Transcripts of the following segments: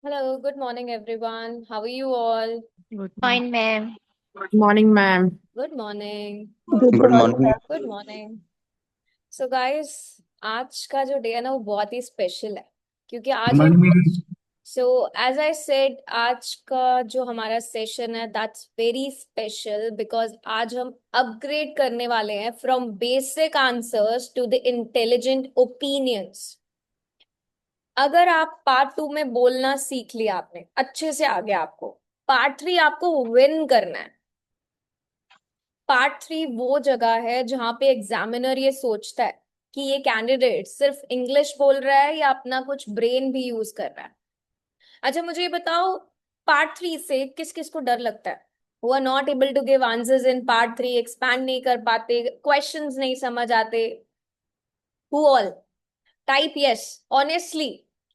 Hello, good morning, everyone. How are you all? Good morning. Fine, ma'am. Good morning, ma'am. Good morning. Good good morning, morning. sir. Good morning. So, guys, आज का जो day है ना वो बहुत ही special है क्योंकि आज हम एज आई सेड आज का जो हमारा सेशन है दैट्स वेरी स्पेशल बिकॉज आज हम अपग्रेड करने वाले हैं from basic answers to the intelligent opinions. अगर आप पार्ट 2 में बोलना सीख लिया आपने अच्छे से आ गया आपको पार्ट 3 आपको विन करना है। पार्ट 3 वो जगह है जहां पे एग्जामिनर ये सोचता है कि ये कैंडिडेट सिर्फ इंग्लिश बोल रहा है या अपना कुछ ब्रेन भी यूज कर रहा है। अच्छा मुझे ये बताओ, पार्ट 3 से किस किस को डर लगता है? वो are not able to give answers in part 3, expand नहीं कर पाते, क्वेश्चंस नहीं समझ आते। Who all? Type yes honestly.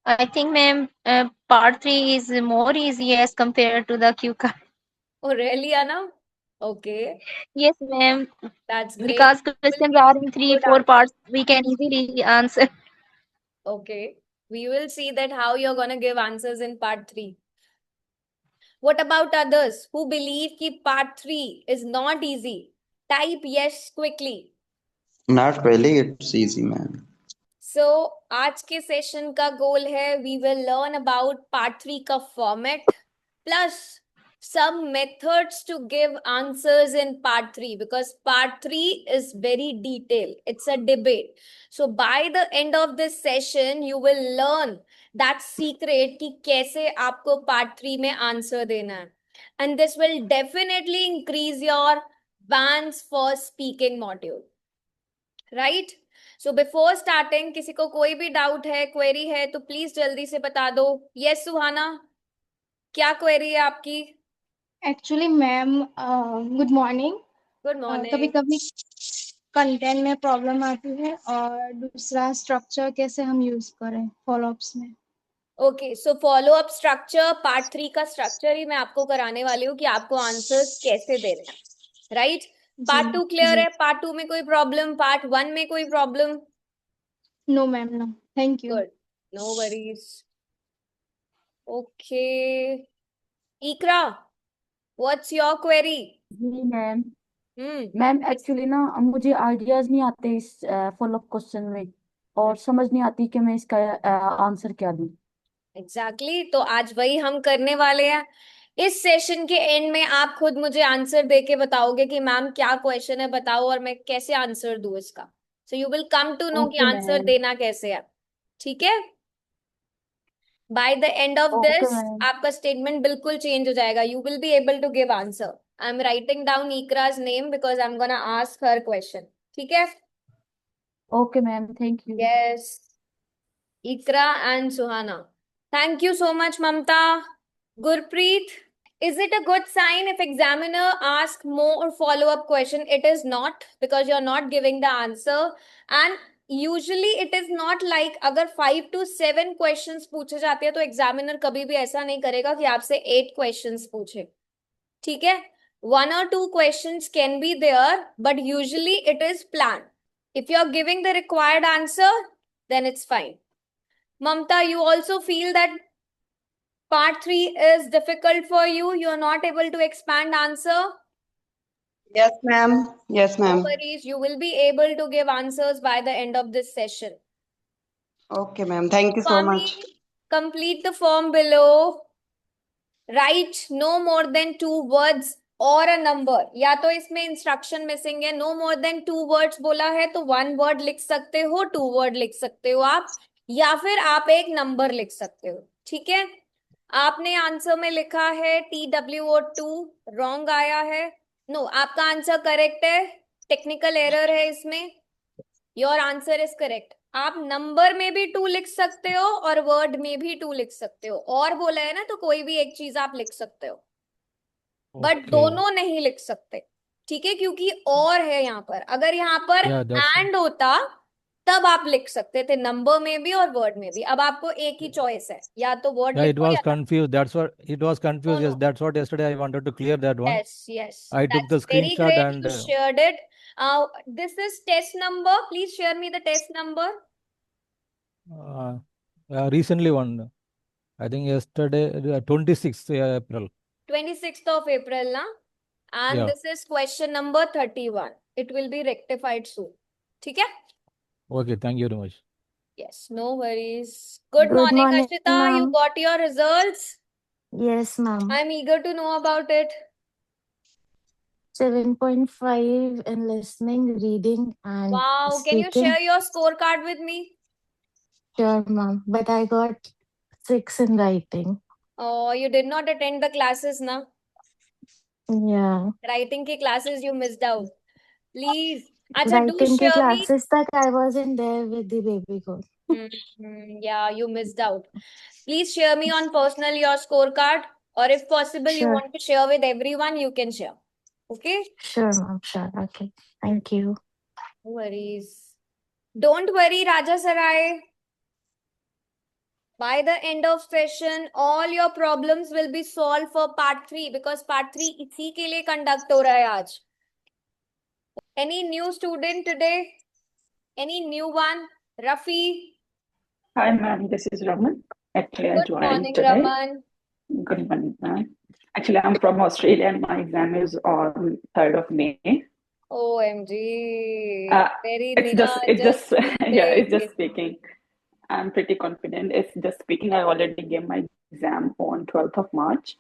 I think, ma'am, part three is more easy as compared to the Q card. Oh really आना? Okay, Yes, ma'am. That's great. Because questions are in three, good four answer. parts, we can easily answer. Okay, we will see that how you're gonna give answers in part 3. What about others who believe कि part 3 is not easy? Type yes quickly. Not really, it's easy ma'am. So आज के session का गोल है we will learn about part 3 का format plus some methods to give answers in part 3 because part 3 is very detailed. It's a debate. So by the end of this session you will learn that secret कि कैसे आपको part 3 में answer देना है. And this will definitely increase your bands for speaking module. Right? So before starting किसी को कोई भी डाउट है, क्वेरी है तो प्लीज जल्दी से बता दो। यस सुहाना, क्या क्वेरी है आपकी? Actually ma'am good morning. Good कभी मॉर्निंग। कभी कंटेंट में प्रॉब्लम आती है और दूसरा स्ट्रक्चर कैसे हम यूज करें फॉलोअप्स में। Okay, so follow up structure part 3 का स्ट्रक्चर ही मैं आपको कराने वाली हूँ कि आपको आंसर्स कैसे देने हैं। राइट? जी पार्ट 2 क्लियर जी। है? पार्ट 2 में कोई प्रॉब्लम? पार्ट 1 में कोई problem? No ma'am no, thank you. Good, no worries. Okay, Iqra, what's your query? जी मैम। हम्म, मैम एक्चुअली ना मुझे आइडियाज नहीं आते इस फॉलोअप क्वेश्चन में, और समझ नहीं आती कि मैं इसका आंसर क्या दूं। एग्जैक्टली तो आज वही हम करने वाले हैं। इस सेशन के एंड में आप खुद मुझे आंसर दे के बताओगे कि मैम क्या क्वेश्चन है बताओ और मैं कैसे आंसर दूं इसका। So you will come to know कि ओके आंसर मैम। देना कैसे है। ठीक है? By the end of okay this ma'am. आपका स्टेटमेंट बिल्कुल चेंज हो जाएगा। You will be able to give answer. I am writing down Iqra's name because I am gonna ask her question. ठीक है? Okay ma'am, thank you. Yes, Iqra and Suhana. Thank you so much, Mamta. Gurpreet, is it a good sign if examiner asks more follow-up question? It is not because you're not giving the answer. And usually it is not like अगर 5 to 7 questions पूछे जाते हैं तो examiner कभी भी ऐसा नहीं करेगा कि आपसे 8 questions पूछे। ठीक है? 1 or 2 questions can be there, but usually it is planned. If you're giving the required answer, then it's fine. Mamta, you also feel that part 3 is difficult for you? You're not able to expand answer? Yes ma'am. Yes No ma'am. worries, you will be able to give answers by the end of this session. Okay ma'am, thank you so Swami, much. complete the form below. Write no more than 2 words और a number। या तो इसमें instruction missing है, no more than 2 words बोला है तो 1 word लिख सकते हो, 2 वर्ड लिख सकते हो आप, या फिर आप एक नंबर लिख सकते हो। ठीक है? आपने आंसर में लिखा है TWO2, रॉन्ग आया है। नो, आपका आंसर करेक्ट है, टेक्निकल एरर है इसमें। Your answer is correct. आप नंबर में भी 2 लिख सकते हो और वर्ड में भी 2 लिख सकते हो, और बोला है ना तो कोई भी एक चीज आप लिख सकते हो, बट Okay. दोनों नहीं लिख सकते। ठीक है? क्योंकि और है यहाँ पर, अगर यहाँ पर Yeah, that's एंड होता तब आप लिख सकते थे नंबर में भी और वर्ड में भी। अब आपको एक ही चॉइस है, या तो वर्ड yeah. It लिखो was या confused. That's what it was no confused. Yes, नो। that's what yesterday I wanted to clear that one. Yes, yes. I took the That's very screenshot great. and You shared it. This is test number. Please share me the test number. uh, recently one I think yesterday, 26th April. 26th of April, na? And Yeah. this is question number 31. It will be rectified soon. ठीक है? Okay, thank you very much. Yes, no worries. Good Good morning, morning, Ashita. You ma'am. got your results? Yes, ma'am. I'm eager to know about it. 7.5 in listening, reading, and Wow, can you speaking. share your scorecard with me? Sure, ma'am. But I got 6 in writing. Oh, you did not attend the classes, na? Yeah. Writing ki classes you missed out. Please. Acha, do Writing ki share me. classes tak I wasn't there with the baby girl. Yeah, you missed out. Please share me on personal your scorecard, or if possible, you Sure. want to share with everyone, you can share. Okay? Sure, ma'am. Sure. Okay. Thank you. No worries. Don't worry, Raja Sarai. By the end of session, all your problems will be solved for part 3 because part 3 इसी के लिए conduct हो रहा है आज. Any new student today? Any new one? Rafi? Hi, ma'am. This is Raman. Actually, I Good joined morning, today. Raman. Good morning, ma'am. Actually, I'm from Australia and my exam is on 3rd of May. OMG. Very It's just, yeah, it's just speaking. speaking. I'm pretty confident. It's just speaking. I already gave my exam on 12th of March.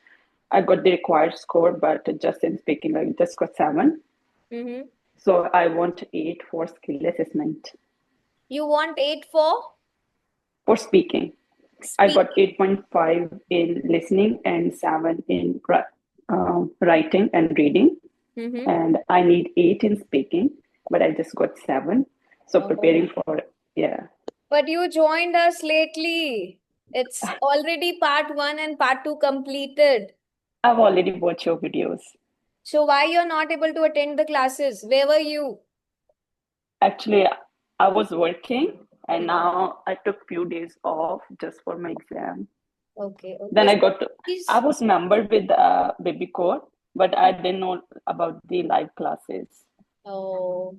I got the required score, but just in speaking, I just got 7. Mm-hmm. So I want 8 for skill assessment. You want 8 for? For speaking. I got 8.5 in listening and 7 in writing and reading. Mm-hmm. And I need 8 in speaking, but I just got 7. So Oh. preparing for, yeah. But you joined us lately. It's already part 1 and part 2 completed. I've already watched your videos. So why you're not able to attend the classes? Where were you? Actually, I was working and now I took few days off just for my exam. Okay. Then I was membered with Baby Core, but I didn't know about the live classes. Oh.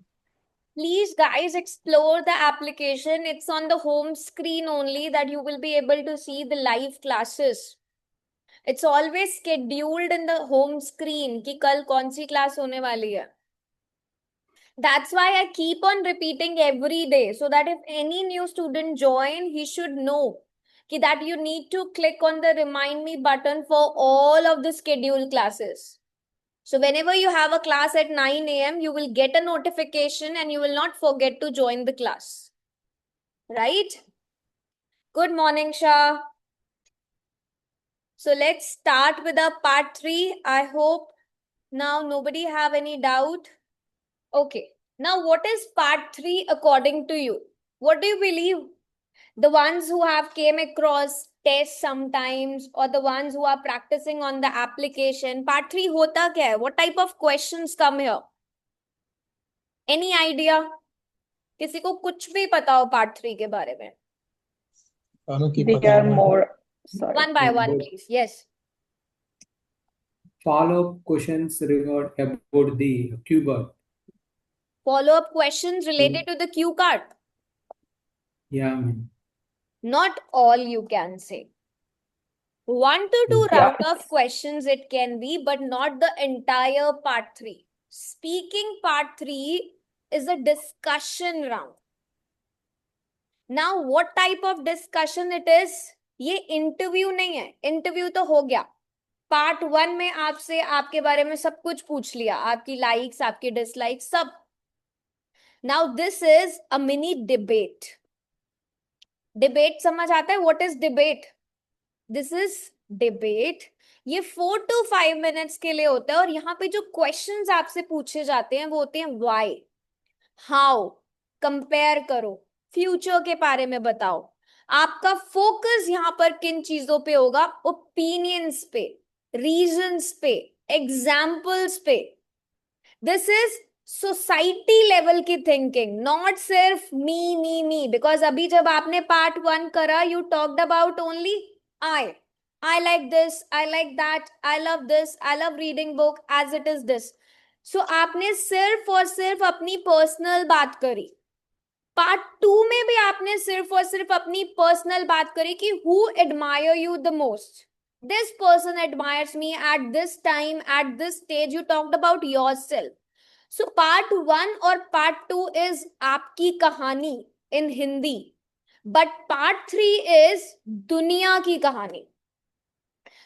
Please, guys, explore the application. It's on the home screen only that you will be able to see the live classes. It's always scheduled in the home screen कि कल कौन सी class होने वाली है. That's why I keep on repeating every day so that if any new student join, he should know that you need to click on the remind me button for all of the scheduled classes. So whenever you have a class at 9 a.m., you will get a notification and you will not forget to join the class. Right? Good morning, Shah. So let's start with our part 3. I hope now nobody have any doubt. Okay. Now what is part 3 according to you? What do you believe? The ones who have came across tests sometimes or the ones who are practicing on the application. Part 3 hota kya hai? What type of questions come here? Any idea? किसी को कुछ भी पता हो part 3 के बारे में? They are more, sorry. One by one, please. Yes. Follow-up questions regard about the cue card. Follow-up questions related to the cue card. Yeah, ma'am. Not all you can say. 1 to 2 round of questions it can be, but not the entire part 3. Speaking part 3 is a discussion round. Now, what type of discussion it is? ये interview नहीं है. Interview तो हो गया. Part 1 में आपसे आपके बारे में सब कुछ पूछ लिया. आपकी likes, आपकी dislikes, सब. Now, this is a mini debate. Debate समझ आता है? What is debate? This is debate. ये 4 to 5 minutes के लिए होता है और यहाँ पे जो questions आपसे पूछे जाते हैं वो होते हैं why, how, compare करो, future के बारे में बताओ. आपका focus यहाँ पर किन चीजों पे होगा? Opinions पे, reasons पे, examples पे. This is सोसाइटी लेवल की थिंकिंग, नॉट सिर्फ मी बिकॉज अभी जब आपने पार्ट 1 करा you talked about only I like this, I like that, I love this, I love reading book as it is this. So आपने सिर्फ और सिर्फ अपनी पर्सनल बात करी. पार्ट 2 में भी आपने सिर्फ और सिर्फ अपनी पर्सनल बात करी कि who admire you the most. This person admires me at this time, at this stage. You talked about yourself. So part 1 और part 2 is आपकी कहानी in Hindi, but part 3 is दुनिया की कहानी.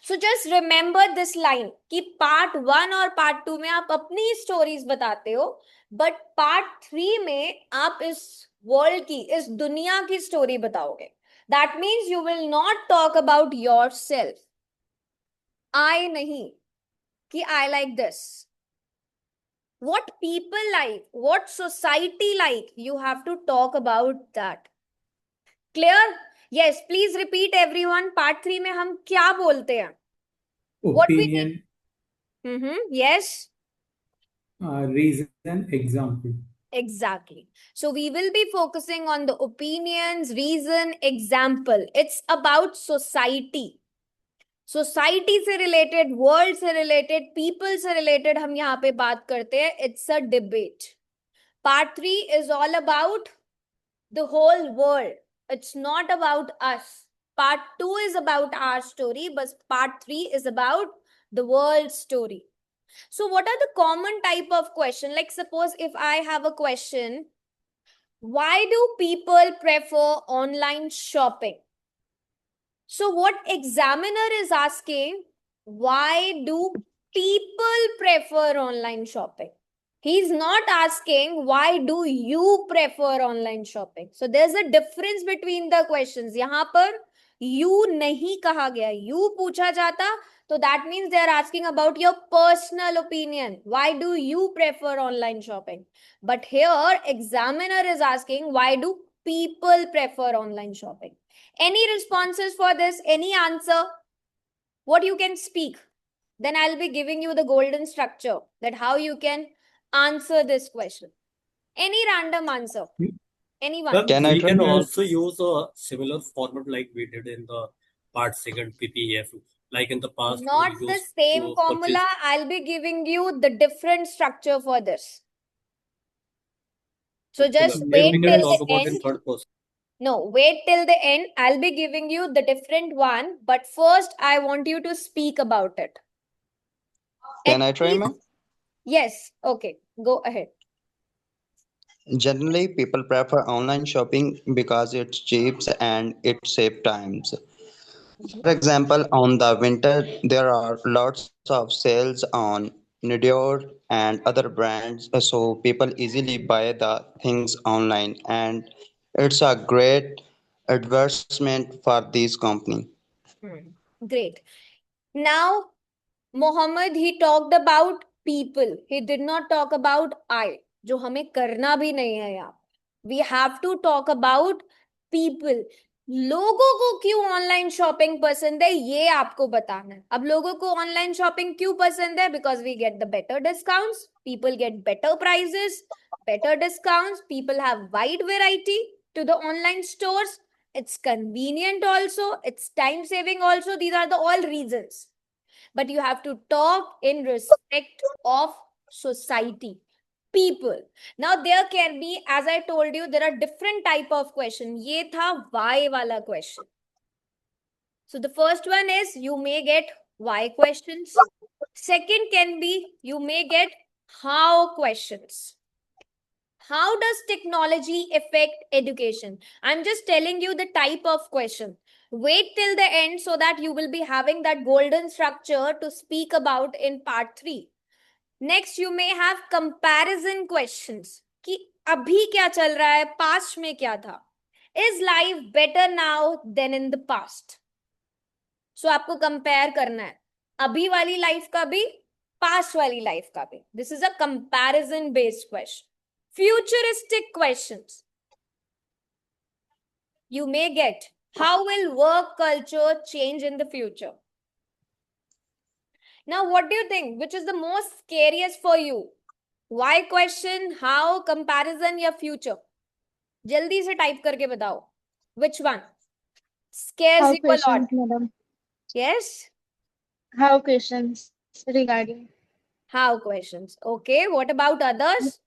So just remember this line कि part 1 और part 2 में आप अपनी स्टोरीज बताते हो, but part 3 में आप इस वर्ल्ड की, इस दुनिया की स्टोरी बताओगे. That means you will not talk about yourself. I नहीं कि I like this. What people like, what society like, you have to talk about that. Clear? Yes, please repeat everyone. Part 3 में हम क्या बोलते हैं? What we Opinion, yes, reason, example. exactly. So we will be focusing on the opinions, reason, example. It's about society. Society से related, world से related, people से related हम यहाँ पे बात करते हैं. It's a debate. Part 3 is all about the whole world. It's not about us. Part 2 is about our story, but part 3 is about the world story. So what are the common type of question? Like suppose if I have a question, why do people prefer online shopping? So what examiner is asking, why do people prefer online shopping? He's not asking, why do you prefer online shopping? So there's a difference between the questions. यहाँ पर you नहीं कहा गया, you पूछा जाता, so that means they are asking about your personal opinion. Why do you prefer online shopping? But here, examiner is asking, why do people prefer online shopping? Any responses for this? Any answer? What you can speak? Then I'll be giving you the golden structure that how you can answer this question. Any random answer? Anyone? Sir, Can I we try, can ma'am? also use a similar format like we did in the part second PPF. Like in the past, Not we the used same to formula. purchase. I'll be giving you the different structure for this. So Okay, just ma'am. wait We can till talk the about in end. third person. No, wait till the end. I'll be giving you the different one. But first, I want you to speak about it. Can At I try, least- ma'am? Yes. Okay. Go ahead. Generally, people prefer online shopping because it's cheap and it saves times. For example, on the winter, there are lots of sales on Nidior and other brands, so people easily buy the things online, and it's a great advertisement for this company. Great. Now, Mohammed, he talked about people. He did not talk about I, जो हमें करना भी नहीं है यहाँ. We have to talk about people. लोगों को क्यों ऑनलाइन शॉपिंग पसंद है ये आपको बताना है. अब लोगों को ऑनलाइन शॉपिंग क्यों पसंद है? Because we get the better discounts, people get better prices, better discounts, people have wide variety to the online stores. It's convenient also, it's time saving also. These are the all reasons. But you have to talk in respect of society, people. Now there can be, as I told you, there are different type of question. ये था why वाला question. So the first one is you may get why questions. Second can be you may get how questions. How does technology affect education? I'm just telling you the type of question. Wait till the end so that you will be having that golden structure to speak about in part 3. Next, you may have comparison questions. कि अभी क्या चल रहा है, past में क्या था? Is life better now than in the past? So आपको compare करना है. अभी वाली life का भी, past वाली life का भी. This is a comparison based question. Futuristic questions. You may get, how will work culture change in the future? Now, what do you think? Which is the most scariest for you? Why question, how, comparison या future? जल्दी से type करके बताओ. Which one scares How you a lot? questions, madam? Yes? How questions regarding? How questions. Okay, what about others?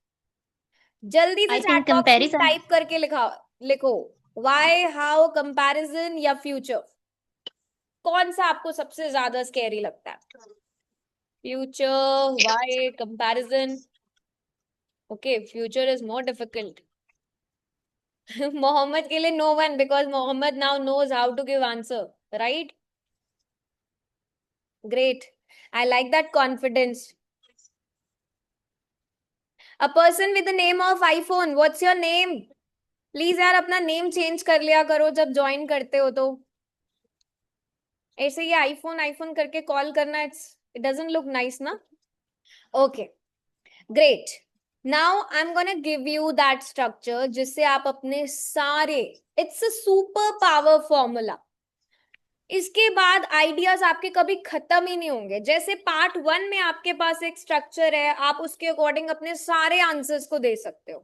जल्दी से I chat think box में comparison. Type करके लिखो व्हाई, हाउ, कंपैरिजन या फ्यूचर। कौन सा आपको सबसे ज्यादा स्कैरी लगता है? Future, why, comparison? Okay, future is more difficult. Mohammed के लिए no one, because Mohammed now knows how to give answer, right? Great, I like that confidence. A person with the name of iPhone, what's your name? Please यार अपना name change कर लिया करो जब join करते हो तो। ऐसे ये आईफोन आईफोन करके कॉल करना, इट डजंट लुक नाइस ना। Okay, great. Now I am gonna give you that structure जिससे आप अपने सारे, it's a super power formula. इसके बाद आइडियाज आपके कभी खत्म ही नहीं होंगे। जैसे पार्ट 1 में आपके पास एक स्ट्रक्चर है, आप उसके अकॉर्डिंग अपने सारे आंसर्स को दे सकते हो।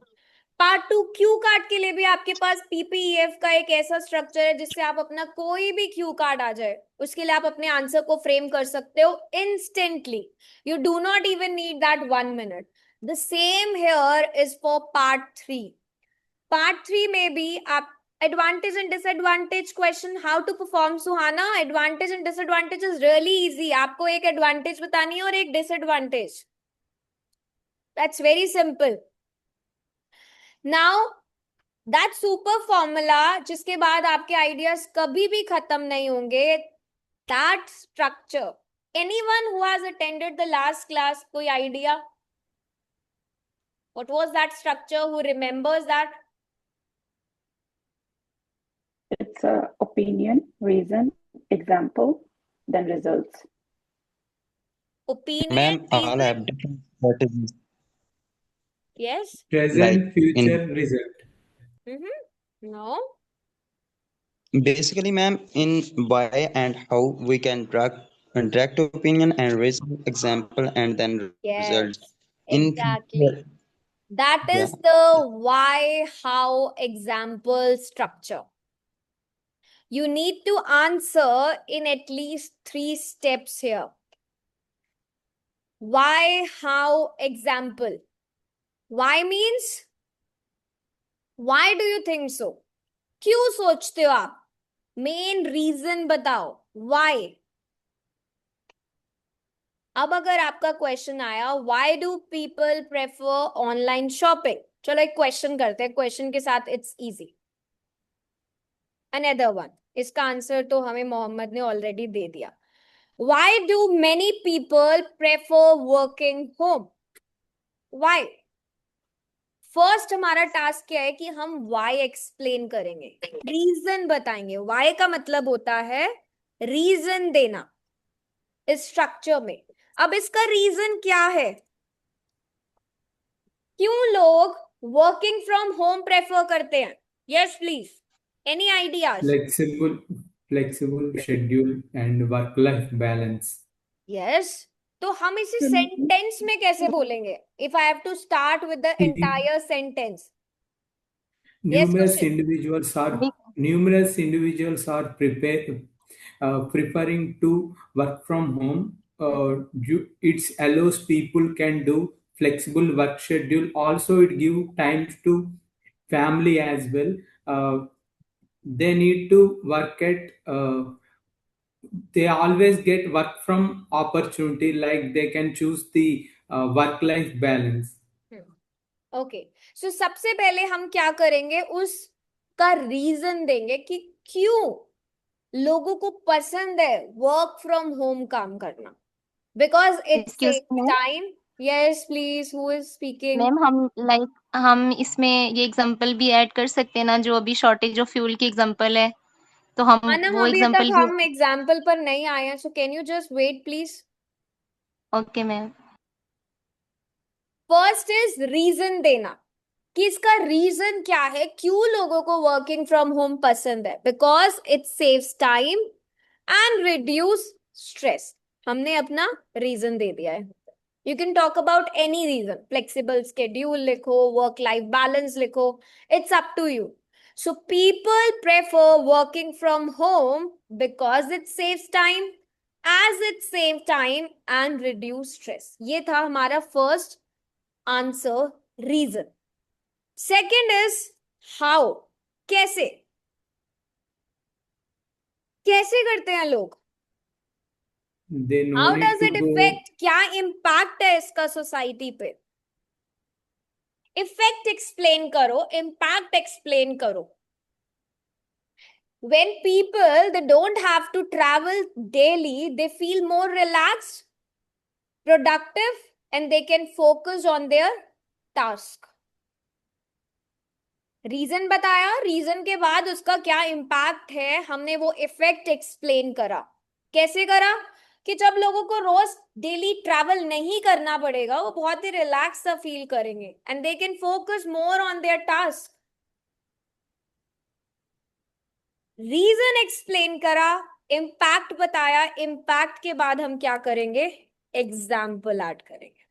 पार्ट 2 क्यू कार्ड के लिए भी आपके पास पीपीईएफ का एक ऐसा स्ट्रक्चर है जिससे आप अपना कोई भी क्यू कार्ड आ जाए उसके लिए आप अपने आंसर को फ्रेम कर सकते हो instantly. You do not even need that 1 minute. The same here is for part 3। Part 3 में भी आप advantage and disadvantage question, how to perform. Suhana, advantage and disadvantage is really easy. आपको एक एडवांटेज बतानी है और एक disadvantage. That's very simple. Now that super formula जिसके बाद आपके आइडियाज कभी भी खत्म नहीं होंगे, that structure. Anyone who has attended the last class, कोई idea? What was that structure? Who remembers that? It's opinion, reason, example, then results. Opinion, Ma'am, all reason, have different strategies. yes. Like Present, future, in result. No. basically, ma'am, in why and how we can direct opinion and reason, example, and then results. Yes, In exactly. That yeah. is the why, how, example structure. You need to answer in at least 3 steps here. Why, how, example. Why means, why do you think so? क्यों सोचते हो आप? Main reason बताओ, why. अब अगर आपका question आया why do people prefer online shopping, चलो एक क्वेश्चन करते हैं, क्वेश्चन के साथ इट्स इजी। अनदर वन, इसका आंसर तो हमें मोहम्मद ने ऑलरेडी दे दिया। Why do many people prefer working home? Why? First हमारा टास्क क्या है कि हम व्हाई एक्सप्लेन करेंगे, रीजन बताएंगे। व्हाई का मतलब होता है रीजन देना इस स्ट्रक्चर में। अब इसका रीजन क्या है? क्यों लोग वर्किंग फ्रॉम होम प्रेफर करते हैं? Yes please, any ideas? Flexible schedule and work-life balance. Yes, तो हम इसे सेंटेंस में कैसे बोलेंगे? If I have to start with the entire sentence. Yes Numerous question. individuals are preferring to work from home. It allows people can do flexible work schedule. Also, it give time to family as well. They need to work at. They always get work from opportunity. Like they can choose the work-life balance. Okay, so सबसे पहले हम क्या करेंगे, उसका reason देंगे कि क्यों लोगों को पसंद है वर्क फ्रॉम होम काम करना। Because it Excuse saves me, time. Yes please, who is speaking? Ma'am हम इसमें ये एग्जांपल भी ऐड कर सकते हैं ना, जो अभी शॉर्टेज ऑफ फ्यूल की एग्जांपल है, तो हम मानम, वो अभी तक एग्जांपल भी। हम एग्जाम्पल पर नहीं आए हैं, so can you just wait please? Okay ma'am. First is reason देना कि इसका रीजन क्या है, क्यों लोगों को वर्किंग फ्रॉम होम पसंद है। Because it saves time and reduce stress. हमने अपना रीजन दे दिया है। You can talk about any reason, flexible schedule लिखो, वर्क लाइफ बैलेंस लिखो, it's up to you. So people prefer working from home because it saves time, as it save time and reduce stress। ये था हमारा first answer, reason. Second is how, कैसे कैसे करते हैं लोग, They no how need does to it go. Effect, क्या impact है इसका सोसाइटी पे, इफेक्ट एक्सप्लेन करो, इम्पैक्ट एक्सप्लेन करो. When people they don't have to travel daily, they feel more relaxed, productive, and they can focus on their task. Reason बताया, reason के बाद उसका क्या इम्पैक्ट है, हमने वो इफेक्ट एक्सप्लेन करा. कैसे करा कि जब लोगों को रोज डेली ट्रैवल नहीं करना पड़ेगा, वो बहुत ही रिलैक्स सा फील करेंगे and they can focus more on their task. Reason explain करा, इम्पैक्ट बताया, इम्पैक्ट के बाद हम क्या करेंगे, एग्जाम्पल ऐड करेंगे.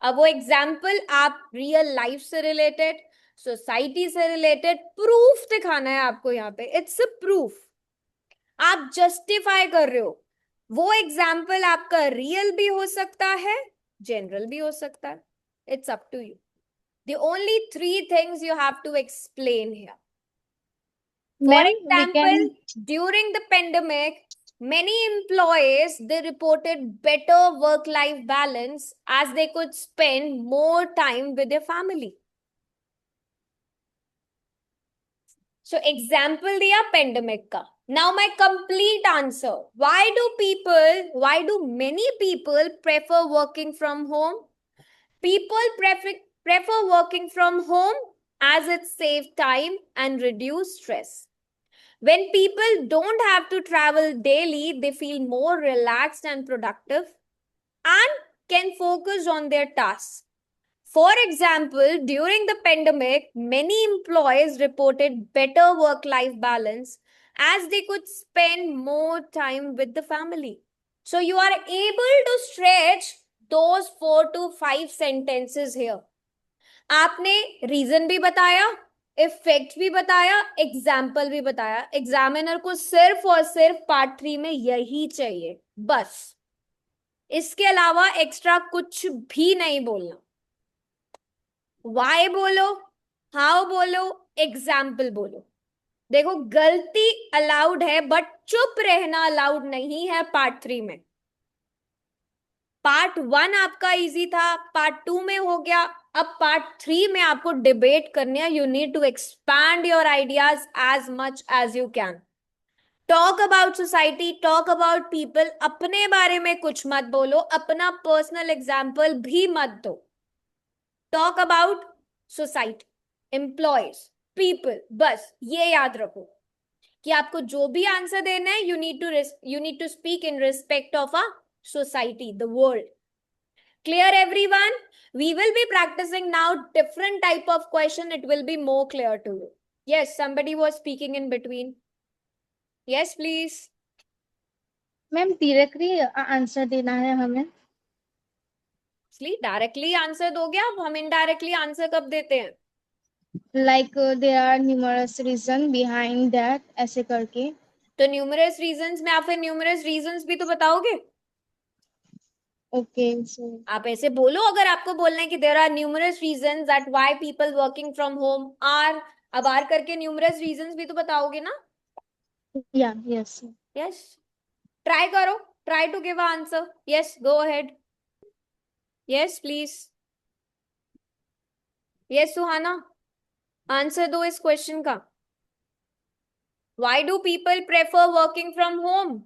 अब वो एग्जाम्पल आप रियल लाइफ से रिलेटेड, सोसाइटी से रिलेटेड प्रूफ दिखाना है आपको यहाँ पे. इट्स अ प्रूफ, आप जस्टिफाई कर रहे हो. वो एग्जाम्पल आपका रियल भी हो सकता है, जनरल भी हो सकता है. It's up to you. The only 3 things you have to explain here. For Ma'am, we example, can. during the pandemic, many employees they reported better work-life balance as they could spend more time with their family. So example दिया pandemic का. Now my complete answer. Why do many people prefer working from home? People prefer working from home as it saves time and reduce stress. When people don't have to travel daily, they feel more relaxed and productive and can focus on their tasks. For example, during the pandemic, many employees reported better work-life balance as they could spend more time with the family. So you are able to stretch those 4 to 5 sentences here. आपने reason भी बताया, effect भी बताया, example भी बताया. Examiner को सिर्फ और सिर्फ पार्ट 3 में यही चाहिए बस. इसके अलावा एक्स्ट्रा कुछ भी नहीं बोलना. वाई बोलो, हाउ बोलो, एग्जाम्पल बोलो. देखो गलती अलाउड है बट चुप रहना अलाउड नहीं है पार्ट 3 में. पार्ट 1 आपका इजी था, पार्ट 2 में हो गया, अब पार्ट 3 में आपको डिबेट करनी है. You need to expand your ideas as much as you can. Talk about society, talk about people. अपने बारे में कुछ मत बोलो, अपना पर्सनल एग्जाम्पल भी मत दो. Talk about society, employees, people. बस ये याद रखो कि आपको जो भी आंसर देना है, you need to speak in respect of a society, the world. Clear everyone? We will be practicing now different type of question. It will be more clear to you. Yes, somebody was speaking in between. Yes, please. Ma'am directly answer देना है हमें. Directly answer दोगे आप, हम indirectly answer कब देते हैं? Like there are numerous reason behind that, ऐसे करके. तो न्यूमरस रीजंस में आप फिर न्यूमरस रीजंस भी तो बताओगे. Okay, so आप ऐसे बोलो, अगर आपको बोलना है कि there are numerous reasons that why people working from home are, अब आर करके न्यूमरस रीजंस भी तो बताओगे ना. yeah, yes. Yes. Try करो. Try to give an answer. Yes, go ahead. Yes, please. Yes, Suhana. Answer दो इस question का. Why do people prefer working from home?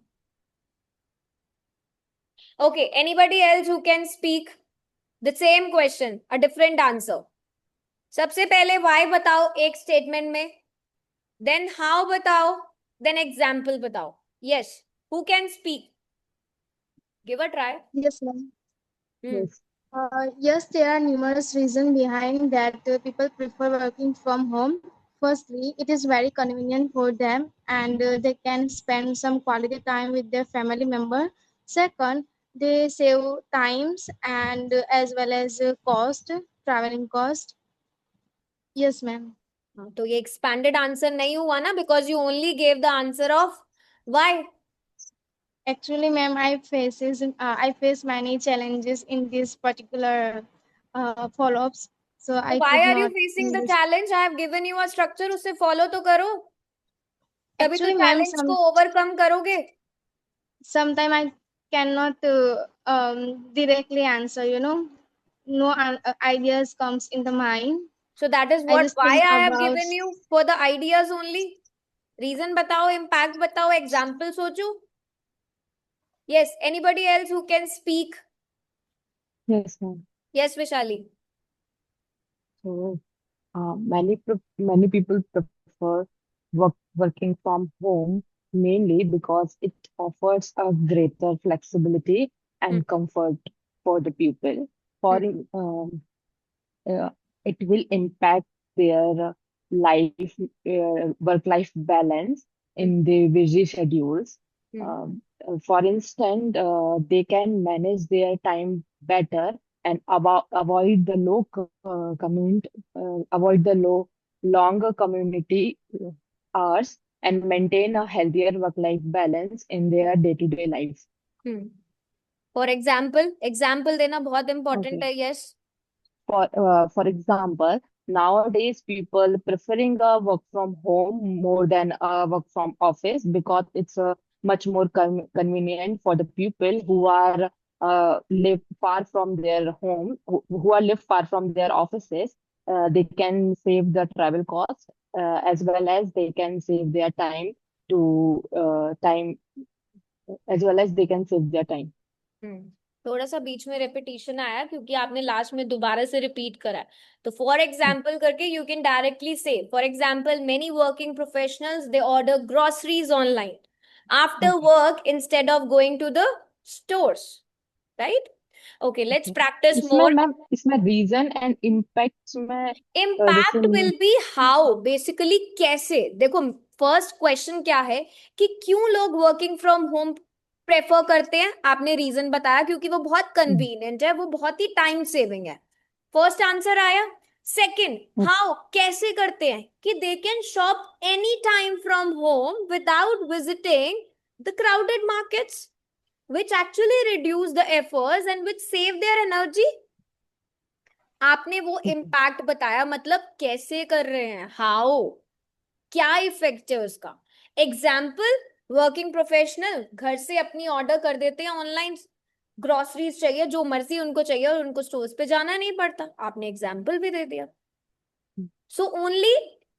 Okay, anybody else who can speak the same question, a different answer. सबसे पहले why बताओ एक statement में, then how बताओ, then example बताओ. Yes, who can speak? Give a try. Yes, ma'am. Yes, there are numerous reasons behind that people prefer working from home. Firstly, it is very convenient for them and they can spend some quality time with their family member. Second, they save times and as well as cost, traveling cost. Yes, ma'am. तो ये expanded answer नहीं हुआ ना, because you only gave the answer of why. Actually, ma'am, I face many challenges in this particular follow-ups. So I Why could are you not facing the use. challenge? I have given you a structure, उसे follow तो करो, तभी तो Actually, ma'am, challenge को overcome करोगे. sometime I cannot directly answer. No ideas comes in the mind. So that is I what just why think I have about. given you for the ideas only. Reason बताओ, impact बताओ, example सोचो. Yes, anybody else who can speak? Yes, ma'am. Yes, Vishali. So, many people prefer working from home mainly because it offers a greater flexibility Hmm. and comfort for the pupil. For uh, it will impact their life, work-life balance in their busy schedules. For instance, they can manage their time better and avoid the avoid the longer community hours and maintain a healthier work-life balance in their day-to-day life. For example देना बहुत important Okay. है. Yes. For example, nowadays people preferring a work from home more than a work from office because it's much more convenient for the people who are live far from their home, who are live far from their offices. They can save the travel cost as well as they can save their time to time as well as they can save their time. थोड़ा सा बीच में repetition आया क्योंकि आपने last में दोबारा से repeat करा. तो फॉर एग्जाम्पल करके यू कैन डायरेक्टली से, for example many working professionals they order groceries online after work instead of going to the stores, right? Okay, let's practice इसमें मोर. मैम इसमें रीजन एंड इम्पैक्ट्स में impact will be how, basically कैसे. देखो first question क्या है कि क्यों लोग वर्किंग फ्रॉम होम प्रेफर करते हैं. आपने रीजन बताया क्योंकि वो बहुत कन्वीनियंट है, वो बहुत ही टाइम सेविंग है. फर्स्ट आंसर आया. सेकंड, हाउ, कैसे करते हैं कि they can shop any time from home without visiting the crowded markets which actually reduce the efforts and which save their energy. आपने वो इम्पैक्ट बताया, मतलब कैसे कर रहे हैं, हाउ, क्या इफेक्ट है उसका. एग्जाम्पल, वर्किंग प्रोफेशनल घर से अपनी ऑर्डर कर देते हैं ऑनलाइन. ग्रोसरीज चाहिए, जो मर्जी उनको चाहिए और उनको स्टोर्स पे जाना नहीं पड़ता. आपने एग्जाम्पल भी दे दिया. So only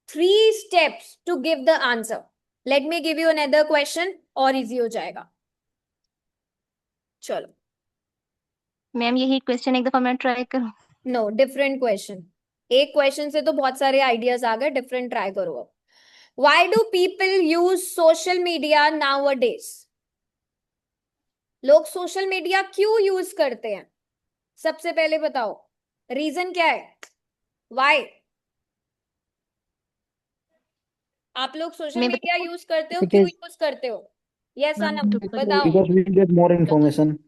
3 steps to give the answer. Let me give you another question और इजी हो जाएगा. चलो मैम यही क्वेश्चन एक दफा मैं ट्राई करूं. No, different question. एक क्वेश्चन से तो बहुत सारे आइडियाज आ गए, डिफरेंट ट्राई करो अब. Why do people use social media nowadays? लोग सोशल मीडिया क्यों यूज करते हैं? सबसे पहले बताओ रीजन क्या है. Why? आप लोग सोशल मैं मीडिया यूज करते हो, क्यों Because यूज करते हो? यस मैम अनम, बताओ. because we get more information.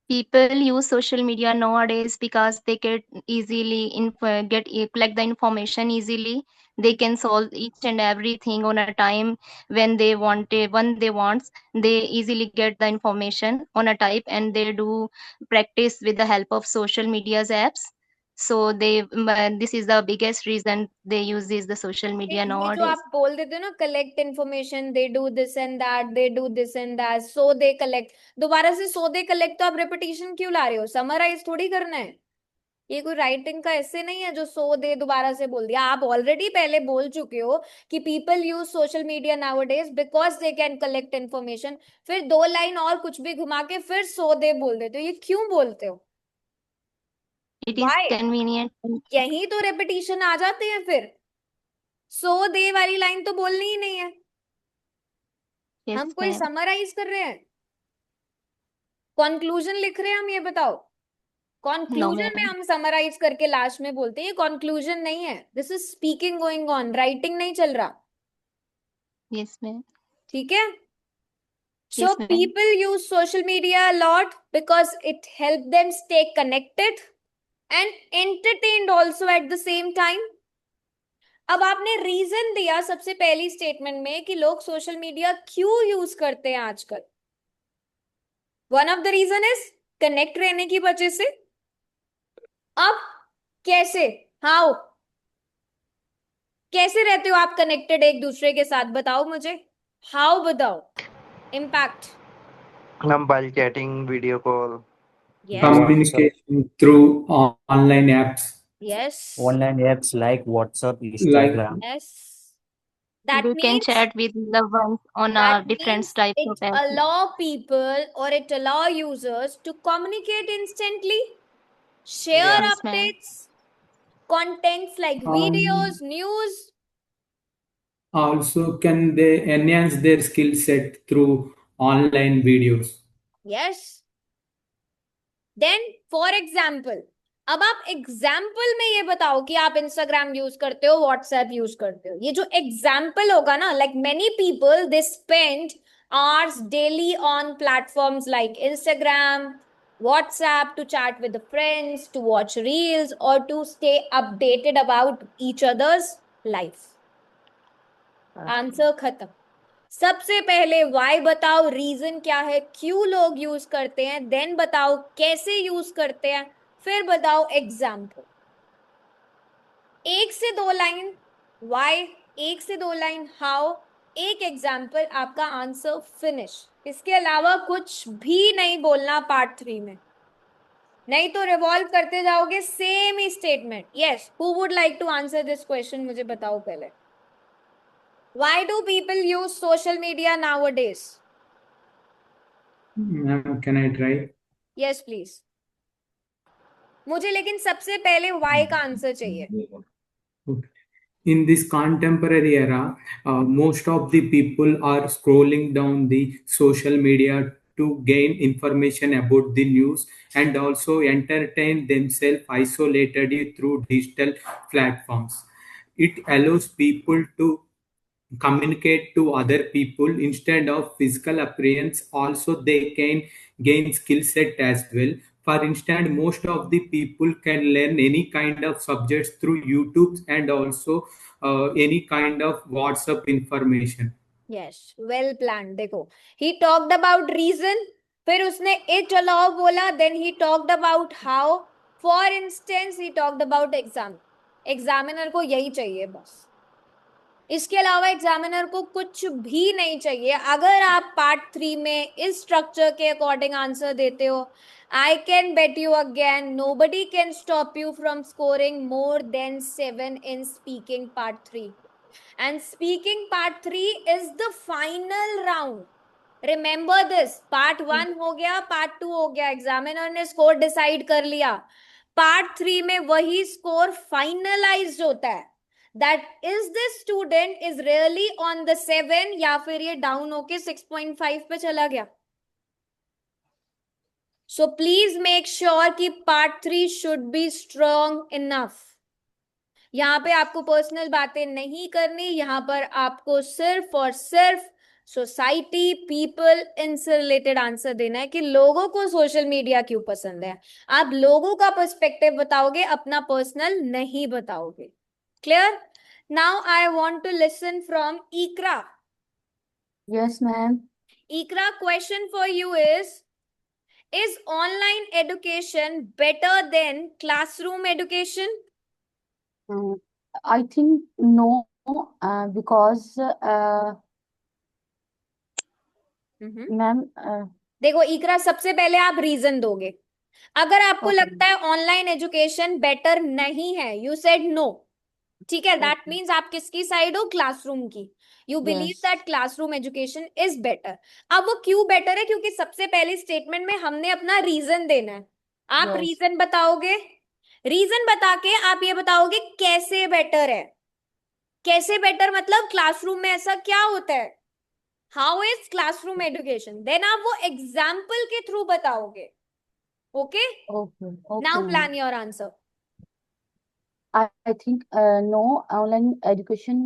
People use social media nowadays because they get easily collect the information easily. They can solve each and everything on a time when they want it, when they want. They easily get the information on a type, and they do practice with the help of social media's apps. So this is the biggest reason they use the social media ये जो nowadays. आप बोल देते हो ना, collect information, they do this and that, they do this and that, so they collect. दोबारा से सो they collect तो आप रिपीटिशन क्यों ला रहे हो? समराइज थोड़ी करना है. ये कोई राइटिंग का ऐसे नहीं है जो सो दे दोबारा से बोल दिया. आप ऑलरेडी पहले बोल चुके हो कि people use social media nowadays because they can collect information. फिर 2 लाइन और कुछ भी घुमा के फिर सो दे बोल देते हो. ये क्यों बोलते हो? It is Why? convenient. यही तो रेपिटेशन आ जाते हैं. फिर सो दे वाली लाइन तो बोलनी ही नहीं है. Yes, हम कोई ma'am. समराइज कर रहे हैं, कंक्लूजन लिख रहे हैं हम, ये बताओ. No, कंक्लूजन में ma'am. हम समराइज करके लास्ट में बोलते हैं. ये कंक्लूजन नहीं है, this is speaking going on, writing नहीं चल रहा. Yes, ma'am. ठीक है. So Yes, ma'am. people use social media a lot because it helps them stay connected and entertained also at the same time. अब आपने reason दिया सबसे पहली स्टेटमेंट में कि लोग सोशल मीडिया क्यों यूज करते हैं आजकल. One of the reason is connect रहने की वजह से. अब कैसे? हाउ? कैसे रहते हो आप कनेक्टेड एक दूसरे के साथ? बताओ मुझे, हाउ बताओ. Impact. While chatting, video call, Yes. WhatsApp, Communication through online apps Yes. Online apps like WhatsApp, like Instagram. Yes. That They can means chat with loved ones on that different means types of it apps. allow people or it allow users to communicate instantly, share Yes, ma'am. updates, contents like videos, news. also can they enhance their skill set through online videos. Yes. Then for example, अब आप example में ये बताओ कि आप Instagram use करते हो, WhatsApp use करते हो. ये जो एग्जाम्पल होगा ना, like many people they spend hours daily on platforms like Instagram, WhatsApp to chat with the friends, to watch reels, or to stay updated about each other's life. Answer खत्म. सबसे पहले Y बताओ, reason क्या है, क्यों लोग use करते हैं, देन बताओ कैसे यूज करते हैं, फिर बताओ एग्जाम्पल. 1 से 2 लाइन वाई, 1 से 2 लाइन हाउ, एक एग्जाम्पल, आपका आंसर फिनिश. इसके अलावा कुछ भी नहीं बोलना पार्ट 3 में, नहीं तो रिवॉल्व करते जाओगे सेम ही statement. Yes, who would like to answer this question? मुझे बताओ पहले. Why do people use social media nowadays? Ma'am, can I try? Yes, please. मुझे लेकिन सबसे पहले why का आंसर चाहिए. In this contemporary era, most of the people are scrolling down the social media to gain information about the news and also entertain themselves isolated through digital platforms. It allows people to communicate to other people instead of physical appearance. Also they can gain skill set as well. For instance, most of the people can learn any kind of subjects through YouTube and also any kind of WhatsApp information. Yes, well planned. देखो, he talked about reason, फिर उसने it allow बोला, then he talked about how. For instance, he talked about exam. Examiner को यही चाहिए बस, इसके अलावा एग्जामिनर को कुछ भी नहीं चाहिए. अगर आप पार्ट 3 में इस स्ट्रक्चर के अकॉर्डिंग आंसर देते हो, I can bet you again, nobody can stop you from scoring more than 7 in speaking part 3. And speaking part 3 is the final round. Remember this, part 1 हो गया, पार्ट 2 हो गया, examiner ने score decide कर लिया. Part 3 में वही score finalise होता है, that is this student is really on the 7 या फिर ये डाउन होके 6.5 पे चला गया. So please make sure कि part 3 should be strong enough. यहाँ पे आपको पर्सनल बातें नहीं करनी, यहाँ पर आपको सिर्फ और सिर्फ सोसाइटी, पीपल, इनसे रिलेटेड आंसर देना है कि लोगों को सोशल मीडिया क्यों पसंद है. आप लोगों का पर्सपेक्टिव बताओगे, अपना पर्सनल नहीं बताओगे. Clear? Now I want to listen from Ikra. Yes, ma'am. Ikra, question for you is online education better than classroom education? I think no, because ma'am देखो इकरा, सबसे पहले आप रीजन दोगे. अगर आपको लगता है ऑनलाइन एजुकेशन बेटर नहीं है, यू सेड नो, ठीक है, दैट मीन्स आप किसकी साइड हो? क्लासरूम की. You believe that classroom education is better. अब वो क्यों बेटर है? क्योंकि सबसे पहले स्टेटमेंट में हमने अपना रीजन देना है. आप रीजन बताओगे, रीजन बता के आप ये बताओगे कैसे बेटर है. कैसे बेटर मतलब क्लासरूम में ऐसा क्या होता है, how is classroom education, then आप वो एग्जाम्पल के थ्रू बताओगे. Okay, now plan your answer. I think no, online education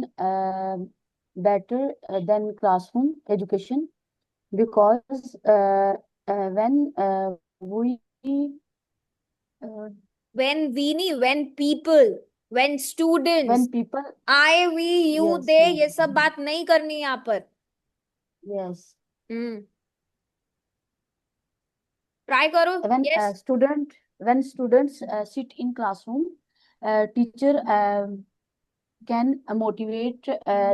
better than classroom education, because when we when people, when students, I, we, you, they, ये सब बात नहीं करनी यहाँ पर. yes, ट्राई करो. when students sit in classroom, teacher can motivate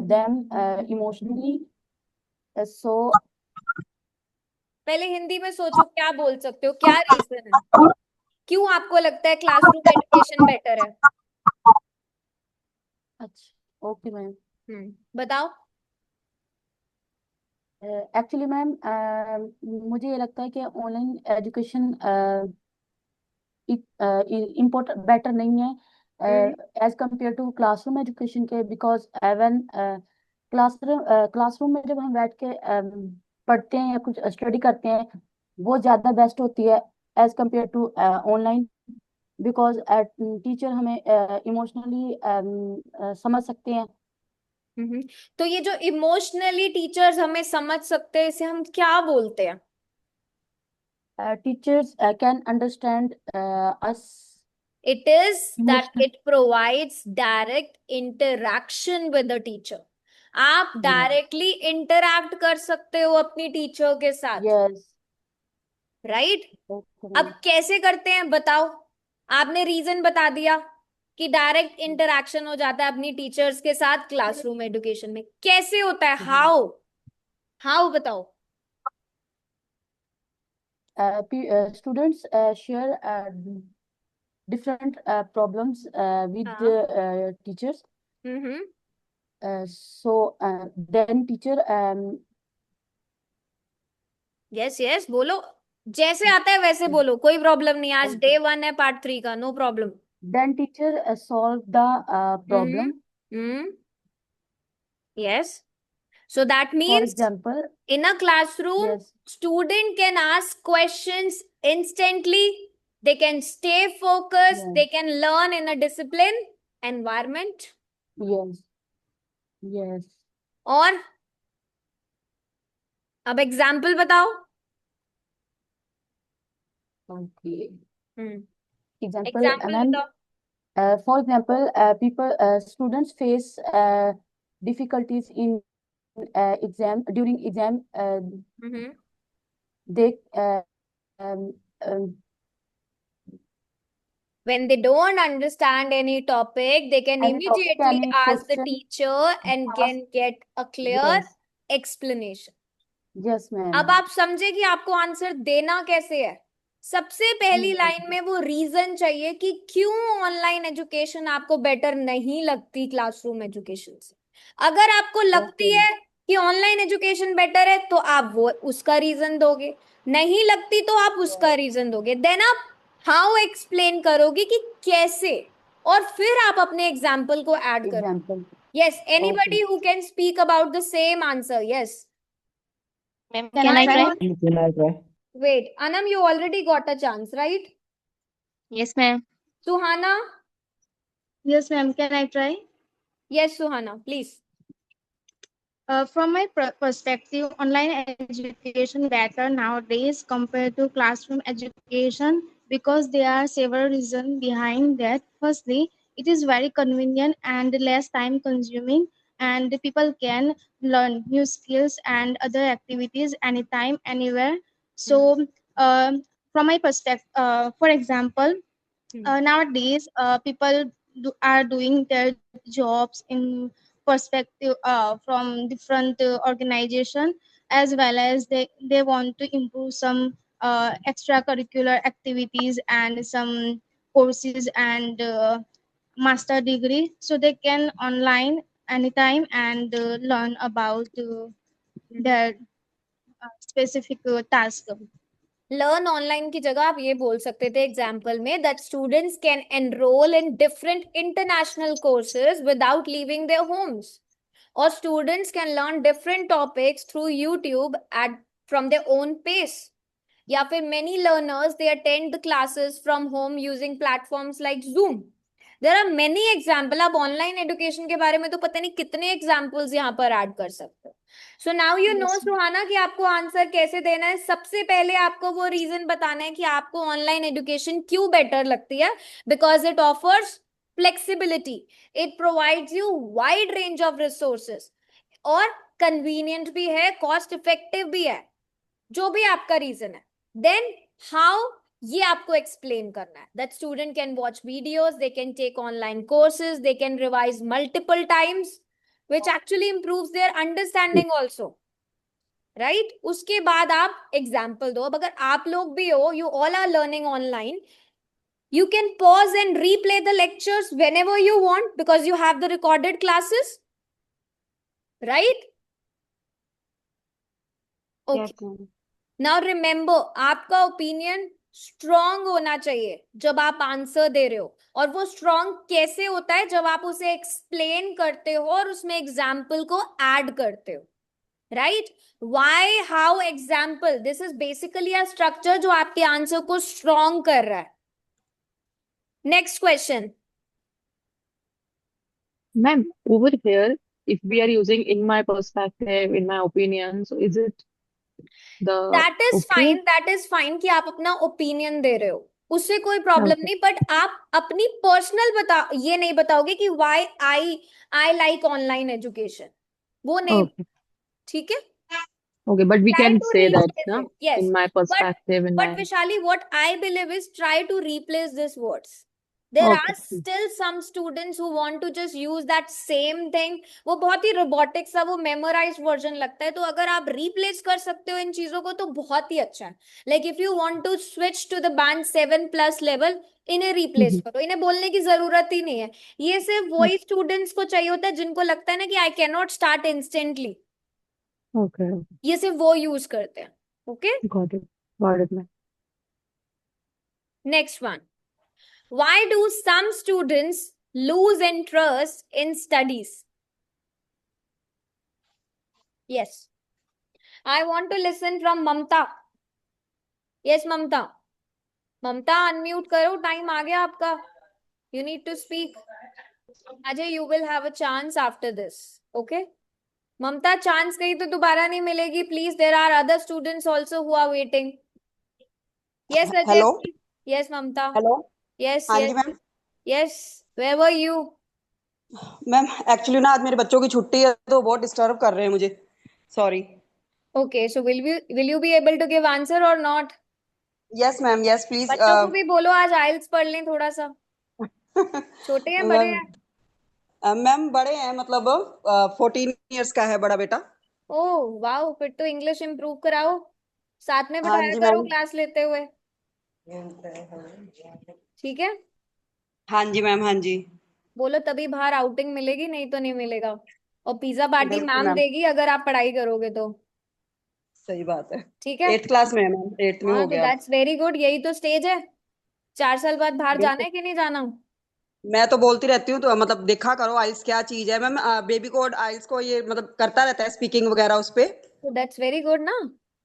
them emotionally. So पहले हिंदी में सोचो क्या बोल सकते हो, क्या रीजन है, क्यों आपको लगता है क्लासरूम एजुकेशन बेटर है? अच्छा, ओके मैम। बताओ। एक्चुअली मैम मुझे ये लगता है कि ऑनलाइन एजुकेशन इम्पोर्टेंट बेटर नहीं है as compare to classroom education के, बिकॉज एवन क्लासरूम में जब हम बैठ के पढ़ते हैं या कुछ स्टडी करते हैं वो ज़्यादा बेस्ट होती है as compare to online, because teacher हमें इमोशनली समझ सकते हैं। तो ये जो इमोशनली टीचर्स हमें समझ सकते हैं इसे हम क्या बोलते हैं? Teachers can understand us. It is that it provides direct interaction with the teacher. आप डायरेक्टली इंटरैक्ट कर सकते हो अपनी टीचर के साथ, राइट? अब कैसे करते हैं बताओ? आपने रीजन बता दिया कि डायरेक्ट इंटरैक्शन हो जाता है अपनी टीचर्स के साथ क्लासरूम एजुकेशन में। कैसे होता है? हाउ हाउ बताओ। Students share different problems with the teachers. So then teacher yes yes बोलो, जैसे आता है वैसे बोलो, कोई प्रॉब्लम नहीं। आज डे 1 है पार्ट 3 का, no problem. then teacher solve the problem. Yes. So that For means example, in a classroom, student can ask questions instantly. They can stay focused. They can learn in a disciplined environment. Yes. Yes. और अब example बताओ। Okay. Example बताओ। For example, students face difficulties in during exam. They when they don't understand any topic, they can immediately ask the teacher and can get a clear explanation. Yes, ma'am. अब आप समझे कि आपको answer देना कैसे है। सबसे पहली लाइन में वो रीजन चाहिए कि क्यों ऑनलाइन एजुकेशन आपको बेटर नहीं लगती क्लासरूम एजुकेशन से। अगर आपको लगती है कि ऑनलाइन एजुकेशन बेटर है तो आप वो उसका रीजन दोगे, नहीं लगती तो आप उसका रीजन दोगे। देन आप हाउ एक्सप्लेन करोगे कि कैसे, और फिर आप अपने एग्जाम्पल को ऐड करो। Yes, anybody who can speak about the same answer? Yes Ma'am, can I try? Can I try? Wait, Anam, you already got a chance, right? Yes, ma'am. Suhana? Yes, ma'am. Can I try? Yes, Suhana, please. From my perspective, online education better nowadays compared to classroom education because there are several reasons behind that. Firstly, it is very convenient and less time consuming, and people can learn new skills and other activities anytime, anywhere. So, from my perspective, for example, nowadays people are doing their jobs in perspective from different organization, as well as they want to improve some extracurricular activities and some courses and master degree, so they can online anytime and learn about their specific task. Learn online की जगह आप ये बोल सकते थे example में that students can enrol in different international courses without leaving their homes, और students can learn different topics through YouTube at from their own pace, या फिर many learners they attend the classes from home using platforms like Zoom. There are many example. आप online education के बारे में तो पता नहीं कितने एग्जाम्पल्स यहाँ पर ऐड कर सकते हो। सो नाउ यू नो सुहाना कि आपको आंसर कैसे देना है। सबसे पहले आपको वो रीजन बताना है कि आपको ऑनलाइन एजुकेशन क्यों बेटर लगती है। Because it offers flexibility, it provides you wide range of resources, और कन्वीनियंट भी है, कॉस्ट इफेक्टिव भी है, जो भी आपका रीजन है। देन हाउ ये आपको एक्सप्लेन करना है that student can watch videos, they can take online courses, they can revise multiple times which actually improves their understanding also, right? उसके बाद आप एग्जाम्पल दो. अब अगर आप लोग भी हो, you all are learning online, you can pause and replay the lectures whenever you want because you have the recorded classes, right? Okay. Yes, ma'am. Now remember, आपका ओपिनियन स्ट्रॉन्ग होना चाहिए जब आप आंसर दे रहे हो. और वो स्ट्रॉन्ग कैसे होता है? जब आप उसे एक्सप्लेन करते हो और उसमें एग्जाम्पल को ऐड करते हो, right? Why, how, example, this is basically a structure जो आपके आंसर को स्ट्रॉन्ग कर रहा है. Next question. Ma'am, over here, if we are using in my perspective, in my opinion, so is it the that is okay? Fine, that is fine कि आप अपना opinion दे रहे हो, उससे कोई प्रॉब्लम Okay. नहीं. बट आप अपनी पर्सनल ये नहीं बताओगे कि why I like online education, वो नहीं. Okay. ठीक है? Okay, but we Try can to say that, replace no? it. Yes. In my perspective, in But my Vishali, what I believe is try to replace these words. There okay. are still some students who want to just use that same thing. वो बहुत ही robotic सा, वो memorized version लगता है. तो अगर आप replace कर सकते हो इन चीजों को तो बहुत ही अच्छा है. Like if you want to switch to the band 7+ level, इन्हें replace करो. इन्हें बोलने की जरूरत ही नहीं है. ये सिर्फ वही students को चाहिए होता है जिनको लगता है ना कि I cannot start instantly. Okay. ये सिर्फ वो यूज करते हैं. Okay, Got it. Got it, ma'am. Next one. Why do some students lose interest in studies? Yes, I want to listen from Mamta. Yes, Mamta. Mamta, unmute करो, time आ गया आपका. You need to speak. Ajay, you will have a chance after this. Okay? Mamta, chance गई तो दोबारा नहीं मिलेगी. Please, there are other students also who are waiting. Yes, Ajay. Hello. Yes, Mamta. Hello. Yes, हाँ yes. जी मैम. Yes. Where were you? Ma'am actually ना आज मेरे बच्चों की छुट्टी है तो बहुत डिस्टर्ब कर रहे हैं मुझे. Sorry. Okay, so will you be able to give answer or not? Yes ma'am, yes please. बच्चों को भी बोलो आज आइल्स पढ़ लें थोड़ा सा. छोटे हैं बड़े हैं? मैम बड़े हैं, मतलब 14 इयर्स का है बड़ा बेटा. ओह वाओ, फिर तो इंग्लिश इम्प्रूव कराओ, साथ में हाँ बिठाया जी करो मैम. क्लास लेते हुए. ठीक है? हाँ जी मैम. हाँ जी. बोलो तभी बाहर आउटिंग मिलेगी, नहीं तो नहीं मिलेगा. और पिज्जा पार्टी बिल्कुल मैम मैम. देगी अगर आप पढ़ाई करोगे तो. सही बात है. ठीक है? 8th क्लास में है मैम, 8th में हाँ हो तो गया अब. That's very good. यही तो स्टेज है. 4 साल बाद बाहर जाना बिल्कुल. है कि नहीं जाना? मैं तो बोलती रहती हूँ, तो मतलब देखा करो आइल्स क्या चीज है मैम. बेबी कोड आइल्स को ये मतलब करता रहता है स्पीकिंग वगैरह उस पे. तो दैट्स वेरी गुड ना.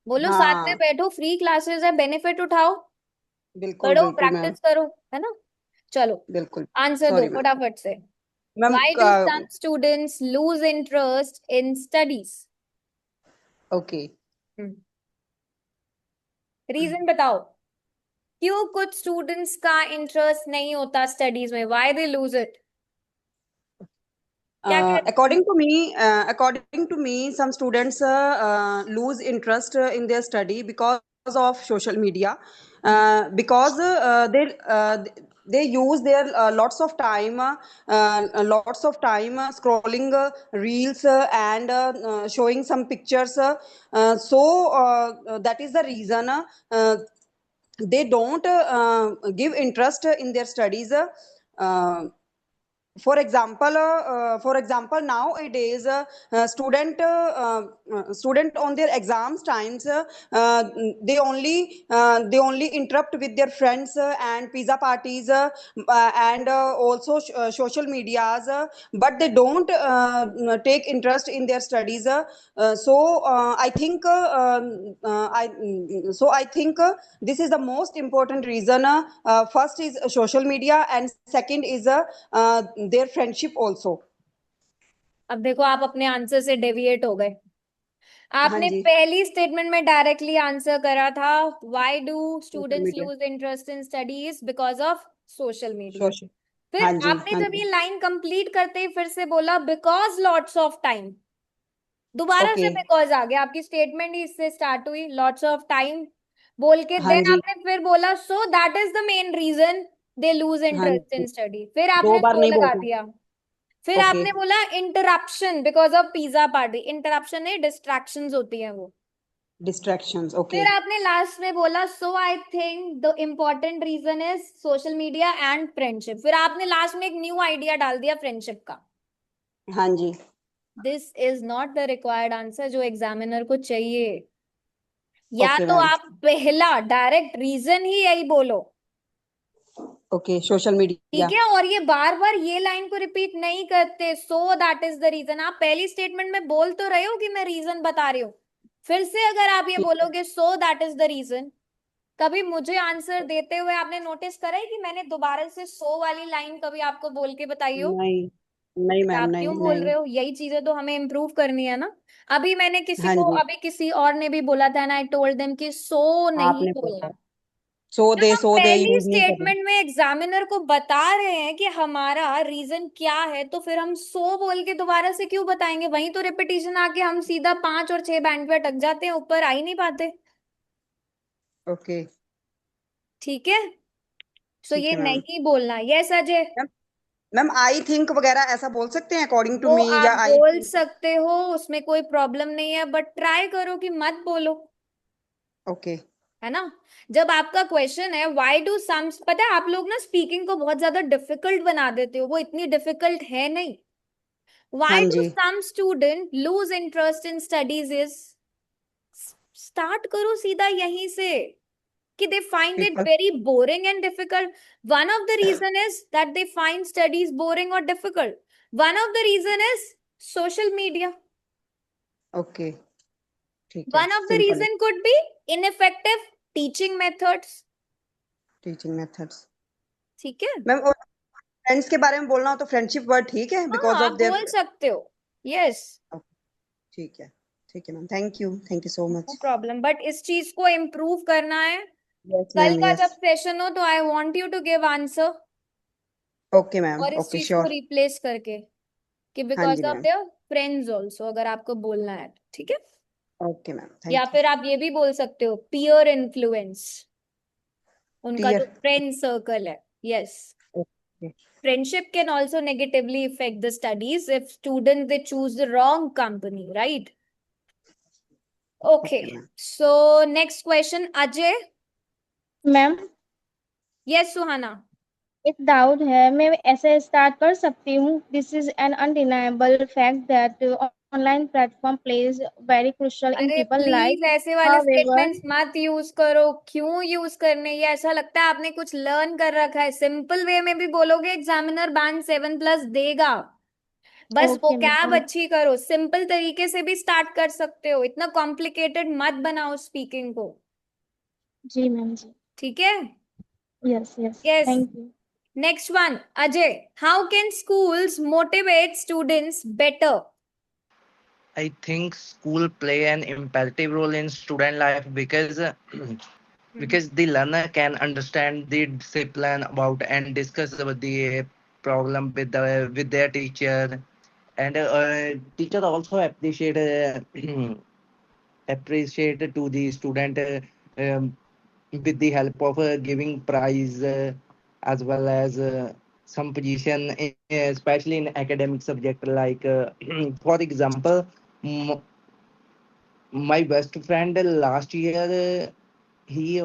बोलो साथ में हाँ बैठो, फ्री क्लासेस है, बेनिफिट उठाओ, बिल्कुल पढ़ो, बिल्कुल मैम. प्रैक्टिस करो, है ना? चलो बिल्कुल. आंसर दो सॉरी मैम. फटाफट से. Ma'am Why do some students lose interest in studies? ओके. रीजन बताओ क्यों कुछ स्टूडेंट्स का इंटरेस्ट नहीं होता स्टडीज में. Why they lose it? क्या कहते हैं? According to me, some students lose interest in their study because of social media, because they use their lots of time scrolling reels and showing some pictures. So that is the reason they don't give interest in their studies. For example, nowadays student on their exams times, they only interrupt with their friends and pizza parties, and also social medias, but they don't take interest in their studies. I think this is the most important reason. First is social media, and second is their friendship also. अब देखो आप अपने answer से deviate हो गए. हाँ आपने जी. पहली स्टेटमेंट में डायरेक्टली आंसर करा था. Why do social students media. Loose interest in studies? Because of social media. Social. फिर हाँ जी. आपने हाँ जब जी. ये लाइन कंप्लीट करते ही फिर से बोला बिकॉज लॉट्स ऑफ टाइम. दोबारा से ओके. बिकॉज आ गया. आपकी स्टेटमेंट ही इससे स्टार्ट हुई, लॉट्स ऑफ टाइम बोल के हाँ देन जी, आपने फिर बोला so that is the main reason they lose हाँ इंटरेस्ट जी, इन स्टडी, फिर 2 आपने बार सो नहीं लगा बोलना। दिया, फिर ओके, आपने बोला interruption because of pizza party, interruption नहीं डिस्ट्रैक्शंस होती है वो, डिस्ट्रैक्शंस, ओके, फिर आपने लास्ट में बोला so I think the important reason is social media and friendship, फिर आपने लास्ट में एक न्यू आइडिया डाल दिया फ्रेंडशिप का। हाँ जी, this is not the required answer जो एग्जामिनर को चाहिए। या ओके तो मैम, आप पहला डायरेक्ट रीजन ही यही बोलो, ओके, सोशल मीडिया, ठीक है, और ये बार बार ये लाइन को रिपीट नहीं करते, so that is the reason. आप पहली स्टेटमेंट में बोल तो रहे हो कि मैं रीजन बता रही हूँ, फिर से अगर आप ये ठीक, बोलोगे so that is the reason, कभी मुझे आंसर देते हुए आपने नोटिस करा है कि मैंने दोबारा से सो वाली लाइन कभी आपको बोल के बताई हो? नहीं, नहीं फिर मैम, आप क्यों नहीं, बोल नहीं, रहे हो? यही चीजें तो हमें इम्प्रूव करनी है ना। अभी मैंने किसी हाँ को, जी, अभी किसी और ने भी बोला था, एंड आई टोल्ड देम कि सो नहीं आपने बोलना। बोला, जब हम सो दे पहली यूज नहीं करना। स्टेटमेंट में एग्जामिनर को बता रहे हैं कि हमारा रीजन क्या है, तो फिर हम सो बोल के दोबारा से क्यों बताएंगे? वहीं तो रिपीटिशन आके हम सीधा 5 और 6 बैंड पे अटक जाते हैं, ऊपर आ ही नहीं पाते। ओके, ठीक है, सो ठीक ये है मैम। नहीं बोलना। Yes Ajay, ma'am, ma'am I think वगैरह ऐसा बोल सकते हैं अकॉर्डिंग टू वो मी, आप या आई बोल थिंक? सकते हो, उसमें कोई प्रॉब्लम नहीं है, बट ट्राई करो कि मत बोलो, ओके, है ना। जब आपका क्वेश्चन है व्हाई डू सम, पता है आप लोग ना स्पीकिंग को बहुत ज्यादा डिफिकल्ट बना देते हो, वो इतनी डिफिकल्ट है नहीं। हाँ व्हाई डू जी, some student lose interest in studies is, start करो सीधा यहीं से कि they find it people, very boring and difficult. One of the reason is that they find studies boring or difficult. One of the reason is social media. Okay, ठीक है, One of the simple है, reason could be ineffective teaching methods. Teaching methods. ठीक है, ma'am, और friends के बारे में बोलना हो तो फ्रेंडशिप वर्ड ठीक है, हाँ बिकॉज आप ऑफ बोल देयर। सकते हो। यस, ठीक है, ठीक है मैम, thank you so no much. Problem, but इस चीज को इम्प्रूव करना है। यस कल मैम, का यस, जब सेशन हो तो I want you to give answer, okay ma'am, और इस ओके चीज को श्योर, रिप्लेस करके कि हाँ बिकॉज जी of ma'am, there friends also, अगर आपको बोलना है तो, ठीक है। ओके मैम, या थैंक यू। फिर आप ये भी बोल सकते हो पीयर इन्फ्लुएंस, उनका जो टीयर, फ्रेंड सर्कल है। Yes, okay, friendship can also negatively affect the studies if students they choose the wrong company, right? Okay Okay, ma'am. so next question, Ajay. Ma'am, Yes, Suhana. एक doubt है, मैं ऐसे start कर सकती हूँ? This is an undeniable fact that online platform plays very crucial इन अरे people life. Please ऐसे वाले हाउएवर, स्टेटमेंट्स मत यूज करो, क्यों यूज करने? ये ऐसा लगता है आपने कुछ लर्न कर रखा है, सिंपल वे में भी बोलोगे एग्जामिनर बैंड 7+ देगा। बस ओके वोकैब मैम, अच्छी करो, सिंपल तरीके से भी स्टार्ट कर सकते हो, इतना कॉम्प्लिकेटेड मत बनाओ स्पीकिंग को, जी मैम जी, ठीक है। Yes yes, yes, thank you. Next one Ajay, how can schools motivate students better? I think school play an imperative role in student life because because the learner can understand the discipline about and discuss about the problem with their teacher, and teacher also appreciate to the student with the help of giving prize as well as some position especially in academic subject like for example, m- my best friend last year he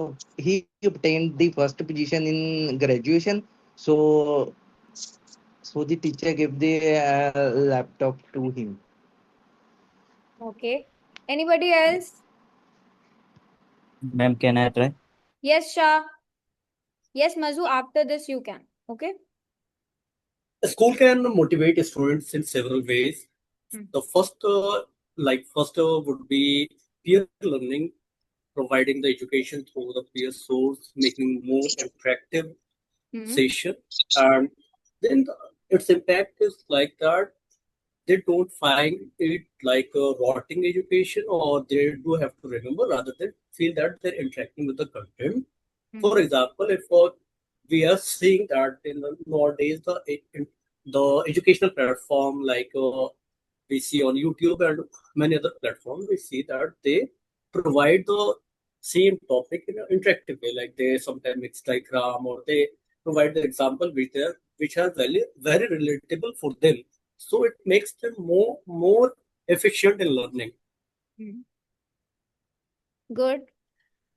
obtained the first position in graduation, so the teacher gave the laptop to him. Okay, anybody else? Ma'am, can I try? Yes, Shah. Yes, Mazu, after this you can. Okay. A school can motivate students in several ways. Hmm. The first would be peer learning, providing the education through the peer source, making more interactive session, and then its impact is like that they don't find it like a rotting education, or they do have to remember, rather than feel that they're interacting with the content. For example, if we are seeing that in the nowadays the educational platform like we see on YouTube and many other platforms, we see that they provide the same topic in an interactive way. Like they sometimes mix diagram or they provide the example which are very relatable for them. So it makes them more efficient in learning. Good.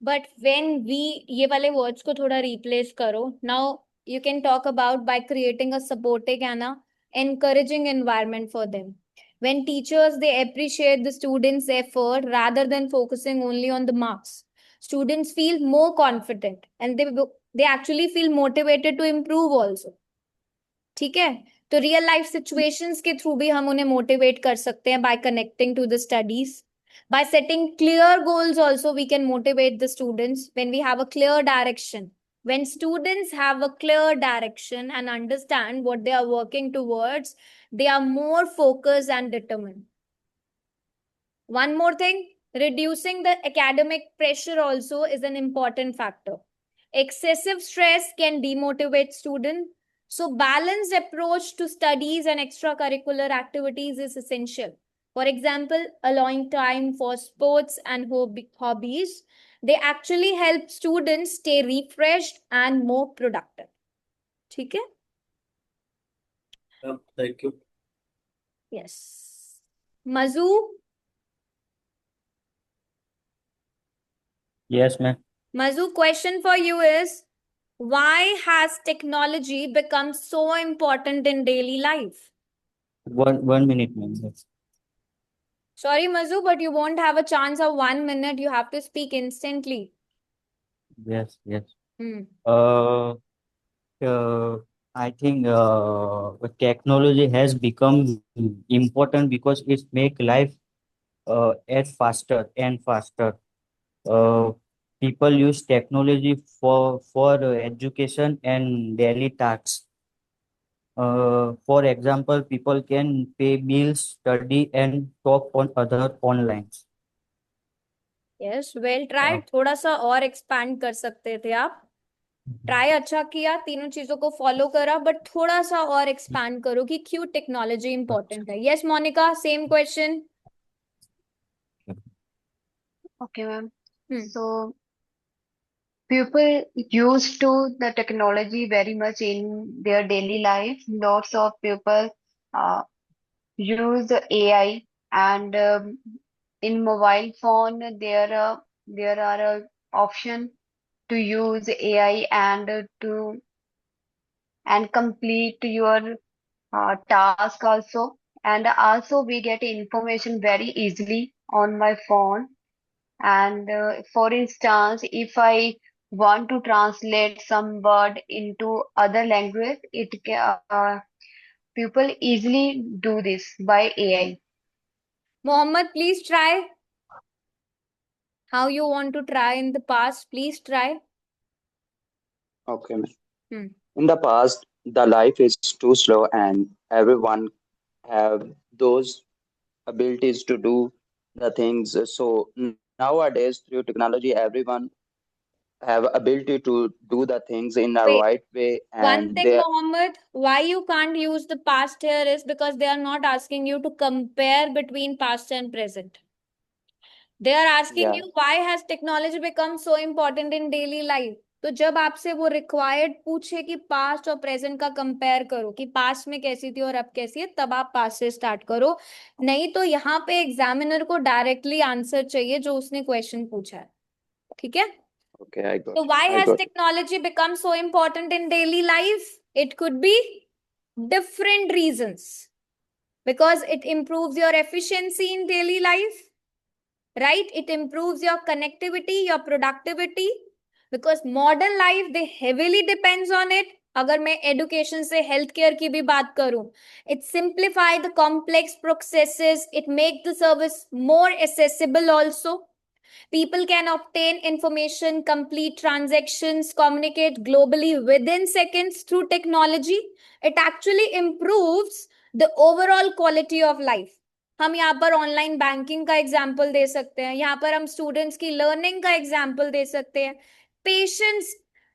But when we ये वाले words को थोड़ा replace करो. Now you can talk about by creating a supporting and a encouraging environment for them. When teachers they appreciate the students' effort rather than focusing only on the marks, students feel more confident and they actually feel motivated to improve also. ठीक है. तो real life situations के through भी हम उन्हें motivate कर सकते हैं by connecting to the studies. By setting clear goals also we can motivate the students when we have a clear direction. When students have a clear direction and understand what they are working towards, they are more focused and determined. One more thing, reducing the academic pressure also is an important factor. Excessive stress can demotivate students. So balanced approach to studies and extracurricular activities is essential. For example, allowing time for sports and hobbies, they actually help students stay refreshed and more productive. ठीक है? Thank you. Yes. Mazu? Yes, ma'am. Mazu, question for you is, why has technology become so important in daily life? One minute, ma'am. Yes. Sorry, Mazu, but you won't have a chance of 1 minute. You have to speak instantly. Yes. Hmm. I think technology has become important because it make life as faster and faster. People use technology for education and daily tasks. For example, people can pay bills, study, and talk on other online. Yes, well tried. थोड़ा सा और expand कर सकते थे आप. Try अच्छा किया, तीनों चीजों को फॉलो करा, बट थोड़ा सा और एक्सपैंड करो कि क्यों टेक्नोलॉजी इंपॉर्टेंट है. Yes Monica, same question. Okay, ma'am. So people used to the technology very much in their daily life. Lots of people use AI, and in mobile phone there are a option to use AI and complete your task also. And also we get information very easily on my phone. And for instance, if I want to translate some word into other language, people easily do this by AI. Mohammed, please try. How you want to try in the past, please try. Okay, ma'am. In the past, the life is too slow and everyone have those abilities to do the things. So nowadays, through technology, everyone have ability to do the things in a Wait. right way. One And thing, Mohammed, why you can't use the past here is because they are not asking you to compare between past and present. They are asking you why has technology become so important in daily life. तो जब आपसे वो required पूछे कि past और present का compare करो कि पास्ट में कैसी थी और अब कैसी है, तब आप पास्ट से स्टार्ट करो. नहीं तो यहाँ पे एग्जामिनर को डायरेक्टली आंसर चाहिए जो उसने क्वेश्चन पूछा है. ठीक है? okay, I got So why I has got it. technology become so important in daily life? It could be different reasons. Because it improves your efficiency in daily life, right? It improves your connectivity, your productivity. Because modern life, they heavily depends on it. अगर मैं education से healthcare की भी बात करूं, it simplify the complex processes. It make the service more accessible also. People can obtain information, complete transactions, communicate globally within seconds through technology. It actually improves the overall quality of life. हम यहाँ पर online banking का example दे सकते हैं, यहाँ पर हम students की लर्निंग का एग्जाम्पल दे सकते हैं. पेशेंट्स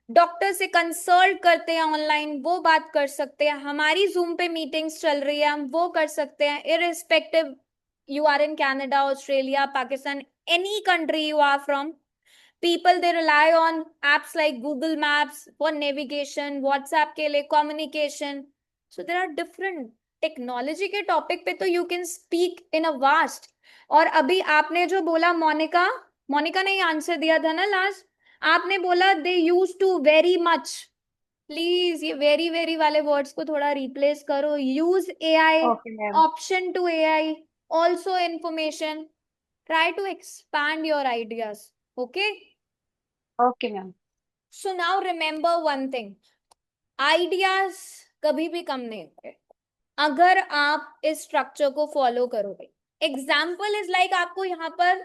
डॉक्टर से कंसल्ट करते हैं ऑनलाइन, वो बात कर सकते हैं. हमारी जूम पे मीटिंग्स चल रही है, हम वो कर सकते हैं. Irrespective you are in Canada, Australia, Pakistan, any country you are from, People, they rely on apps like Google Maps for navigation, WhatsApp के लिए communication. So there are different technology के टॉपिक पे तो you can speak in a vast. और अभी आपने जो बोला मोनिका, मोनिका ने आंसर दिया था ना लास्ट, आपने बोला they use to very much. Please ये वेरी वेरी वाले वर्ड्स को थोड़ा रिप्लेस करो. Use AI, option to AI, also information. Try to expand your ideas. Okay okay ma'am. So now remember one thing, ideas कभी भी कम नहीं होते अगर आप इस स्ट्रक्चर को फॉलो करोगे. एग्जाम्पल इज लाइक आपको यहाँ पर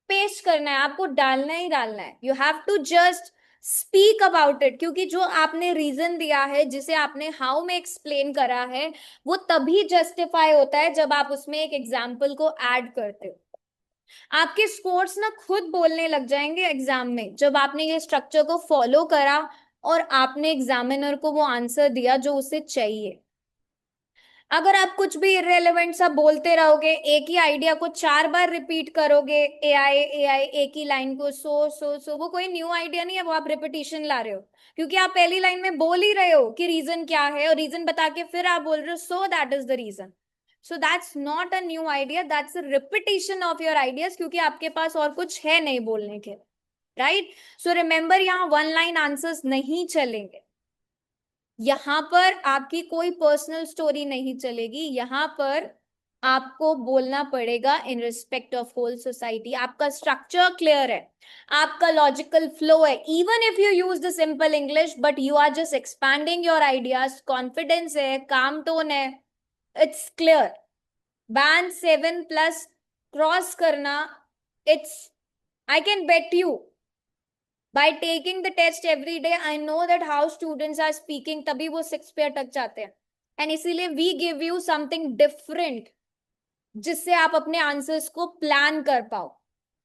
पेस्ट करना है, आपको डालना ही डालना है. You have to just speak about it, क्योंकि जो आपने रीजन दिया है, जिसे आपने हाउ में एक्सप्लेन करा है, वो तभी जस्टिफाई होता है जब आप उसमें एक एग्जाम्पल को ऐड करते हो. आपके स्कोर्स ना खुद बोलने लग जाएंगे एग्जाम में जब आपने ये स्ट्रक्चर को फॉलो करा और आपने एग्जामिनर को वो आंसर दिया जो उसे चाहिए. अगर आप कुछ भी इररेलेवेंट सा बोलते रहोगे, एक ही आइडिया को 4 बार रिपीट करोगे, एआई एआई एक ही लाइन को सो वो कोई न्यू आइडिया नहीं है, वो आप रिपीटिशन ला रहे हो. क्योंकि आप पहली लाइन में बोल ही रहे हो कि रीजन क्या है, और रीजन बता के फिर आप बोल रहे हो so that is the reason. So that's not a new idea, that's a repetition of your ideas, क्योंकि आपके पास और कुछ है नहीं बोलने के. राइट. सो रिमेंबर, यहाँ 1 लाइन आंसर्स नहीं चलेंगे. यहां पर आपकी कोई पर्सनल स्टोरी नहीं चलेगी. यहां पर आपको बोलना पड़ेगा in respect of whole society. आपका स्ट्रक्चर क्लियर है, आपका लॉजिकल फ्लो है. Even if you use the simple English, but you are just expanding your ideas. Confidence है, काम टोन है, इट्स क्लियर. बैंड 7+ क्रॉस करना, it's, I can bet you, by taking the test every day, I know that how students are speaking, तभी वो 6 पे अटक जाते हैं. And इसीलिए we give you something different, जिससे आप अपने आंसर्स को प्लान कर पाओ.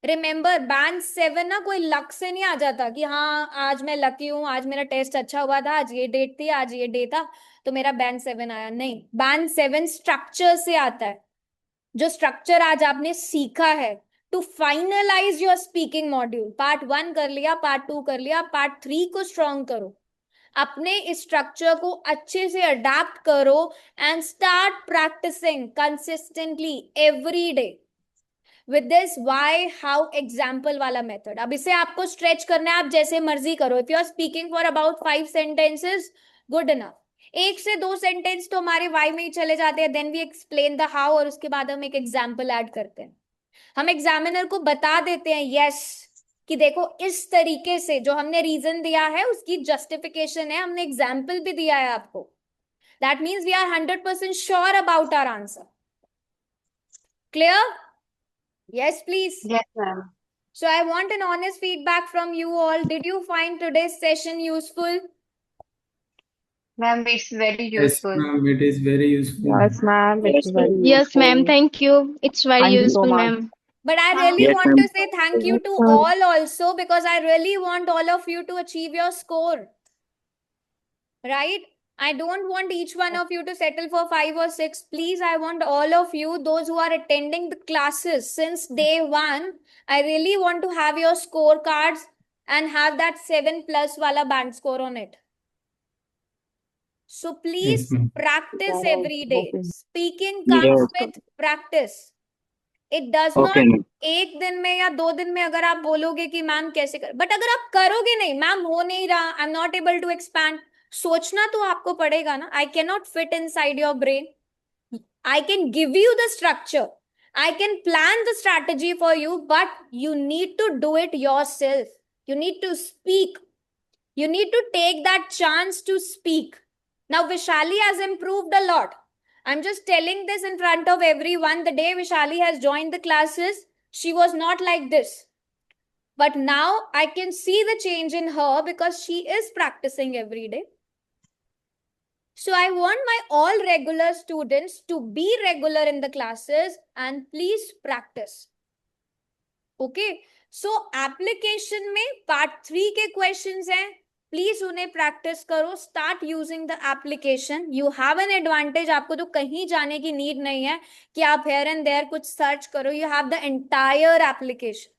रिमेंबर, बैंड 7 ना कोई लक से नहीं आ जाता कि हाँ आज मैं लकी हूं, आज मेरा टेस्ट अच्छा हुआ था, आज ये डेट थी, आज ये डे था, तो मेरा बैंड 7 आया. नहीं, बैंड 7 स्ट्रक्चर से आता है. जो स्ट्रक्चर आज आपने सीखा है, to finalise your speaking module, part 1 कर लिया, पार्ट 2 कर लिया, पार्ट 3 को स्ट्रॉन्ग करो. अपने इस स्ट्रक्चर को अच्छे से अडेप्ट करो and start practising consistently every day with this why how example वाला मेथड. अब इसे आपको स्ट्रेच करना है, आप जैसे मर्जी करो. If you are speaking for about 5 sentences, good enough. 1 से 2 सेंटेंस तो हमारे वाई में ही चले जाते हैं, then we explain the how, और उसके बाद हम एक एग्जाम्पल ऐड करते हैं. हम एग्जामिनर को बता देते हैं यस कि देखो इस तरीके से जो हमने रीजन दिया है उसकी जस्टिफिकेशन है, हमने एग्जाम्पल भी दिया है आपको. That means we are 100% sure about our answer. Clear? Yes, please. Yes, ma'am. So I want an honest feedback from you all. Did you find today's session useful? Ma'am, it's very Yes, useful. ma'am, it is very useful. Yes, ma'am. It's very Yes, ma'am. useful. Thank you. It's very Thank you so useful, much. ma'am. But I really Yes, want ma'am. to say thank you to all also, because I really want all of you to achieve your score. Right? I don't want each one of you to settle for 5 or 6. Please, I want all of you, those who are attending the classes since day 1, I really want to have your scorecards and have that 7+ wala band score on it. So please Yes, ma'am. practice Yes, every day. okay. Speaking Yes. comes with practice. It does not, Okay, ma'am. एक दिन में या 2 दिन में अगर आप बोलोगे कि मैम कैसे कर, बट अगर आप करोगे नहीं, मैम हो नहीं रहा, I am not able to expand, सोचना तो आपको पड़ेगा ना. I can not fit inside your brain. I can give you the structure, I can plan the strategy for you, but you need to do it yourself. You need to speak. You need to take that chance to speak. Now Vishali has improved a lot. I'm just telling this in front of everyone. The day Vishali has joined the classes, she was not like this. But now I can see the change in her because she is practicing every day. So I want my all regular students to be regular in the classes and please practice. Okay. So application में part 3 के questions हैं, please उन्हें practice करो. Start using the application. You have an advantage, आपको तो कहीं जाने की नीड नहीं है कि आप हेयर एंड देयर कुछ सर्च करो. You have the entire application.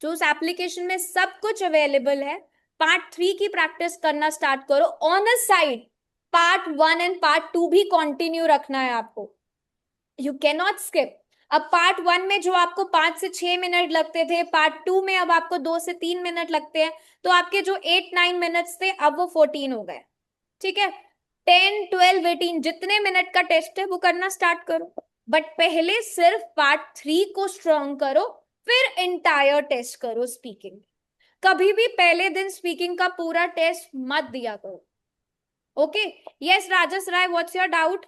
जो उस एप्लीकेशन में सब कुछ अवेलेबल है, पार्ट 3 की प्रैक्टिस करना स्टार्ट करो। On a side part 1 and part 2 भी कंटिन्यू रखना है आपको, यू कैन नॉट स्किप। अब पार्ट 1 में जो आपको 5 से 6 मिनट लगते थे, पार्ट 2 में अब आपको 2 से 3 मिनट लगते हैं, तो आपके जो 8-9 मिनट्स थे अब वो 14 हो गए, ठीक है। 10, 12, 18 जितने मिनट का टेस्ट है वो करना स्टार्ट करो, बट पहले सिर्फ पार्ट 3 को स्ट्रॉन्ग करो, फिर एंटायर टेस्ट करो स्पीकिंग। कभी भी पहले दिन स्पीकिंग का पूरा टेस्ट मत दिया करो, okay. Yes Rajas Rai, what's your doubt?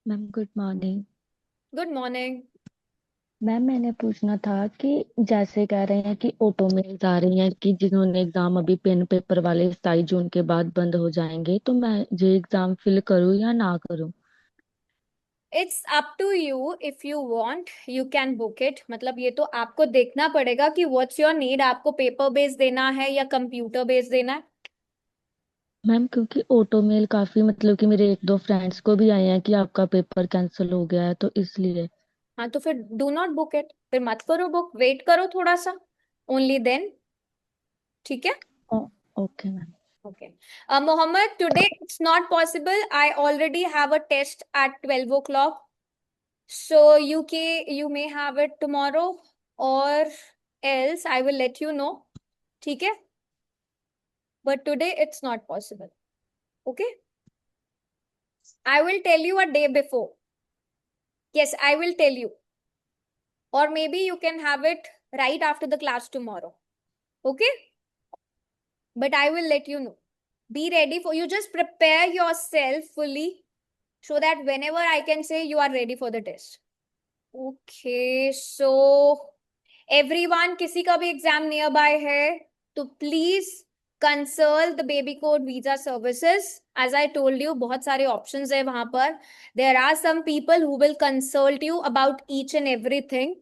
Ma'am good morning. Good morning. Ma'am मैंने पूछना था कि जैसे कह रहे हैं कि ऑटो मेल्स आ रही हैं कि जिन्होंने एग्जाम अभी पेन पेपर वाले 27 जून के बाद बंद हो जाएंगे, तो मैं ये एग्जाम फिल करूँ या ना करूँ? It's up to you, if you want you can book it. मतलब ये तो आपको देखना पड़ेगा कि व्हाट्स योर नीड, आपको पेपर बेस्ड देना है या कंप्यूटर बेस्ड देना है। मैम क्योंकि ऑटो मेल काफी मतलब कि मेरे 1-2 फ्रेंड्स को भी आए हैं कि आपका पेपर कैंसिल हो गया है, तो इसलिए। हाँ तो फिर डू नॉट बुक इट, फिर मत करो बुक, वेट करो थोड़ा सा, ओनली देन, ठीक है। Okay ma'am. Okay. Mohammed, today it's not possible. I already have a test at 12 o'clock. So you may have it tomorrow or else I will let you know. ठीक है? But today it's not possible. Okay? I will tell you a day before. Yes, I will tell you. Or maybe you can have it right after the class tomorrow. Okay? But I will let you know. Be ready for, you just prepare yourself fully so that whenever I can say you are ready for the test. Okay, so everyone, किसी का भी exam near by है तो please consult the baby code visa services. As I told you, बहुत सारे options है वहां पर। There are some people who will consult you about each and everything.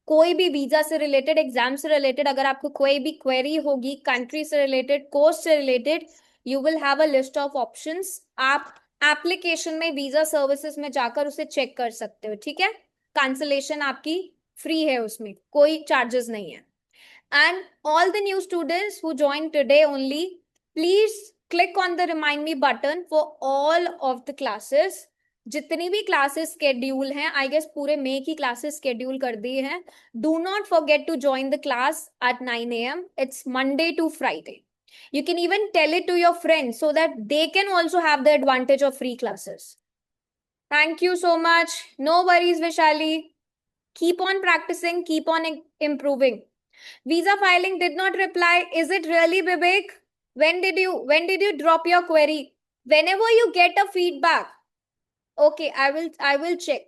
कोई भी वीजा से रिलेटेड, एग्जाम से रिलेटेड, अगर आपको कोई भी क्वेरी होगी, कंट्री से रिलेटेड, कोर्स से related, you will have a list of options. आप एप्लीकेशन में वीजा सर्विसेज में जाकर उसे चेक कर सकते हो, ठीक है। कैंसलेशन आपकी फ्री है, उसमें कोई चार्जेस नहीं है। And all the new students who joined today only, please click on the remind me button for all of the classes. जितनी भी क्लासेस स्केड्यूल हैं, आई गेस पूरे मई की क्लासेस स्केड्यूल कर दी हैं। Do not forget to join the class at 9 AM. It's Monday to Friday. You can even tell it to your friends so that they can also have the advantage of free classes. Thank you so much. No worries, Vishali. Keep on practicing, keep on improving. Visa filing did not reply. Is it really, Vivek? When did you drop your query? Whenever you get a feedback, okay, I will check.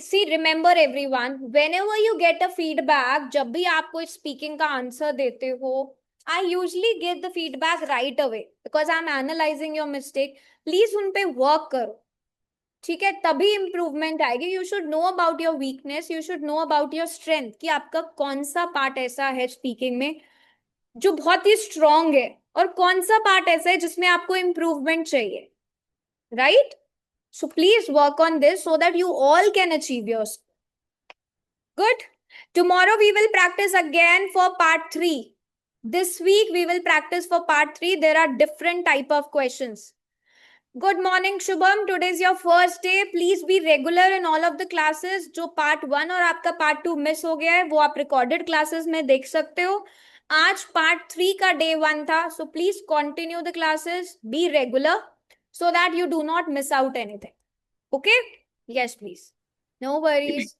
See, remember everyone, whenever you get a feedback, जब भी आप कोई speaking का answer देते हो, I usually get the feedback right away because I'm analyzing your mistake. Please उन पे work करो, ठीक है, तभी इंप्रूवमेंट आएगी। You should know about your weakness, you should know about your strength, कि आपका कौन सा पार्ट ऐसा है स्पीकिंग में जो बहुत ही स्ट्रांग है और कौन सा पार्ट ऐसा है जिसमें आपको इंप्रूवमेंट चाहिए, right. So please work on this so that you all can achieve your good. Tomorrow we will practice again for part 3. This week we will practice for part 3. There are different type of questions. Good morning, Shubham. Today is your first day. Please be regular in all of the classes. जो part 1 और आपका part 2 miss हो गया है वो आप recorded classes में देख सकते हो। आज part 3 का day 1 था, so please continue the classes. Be regular so that you do not miss out anything. Okay? Yes, please. No worries.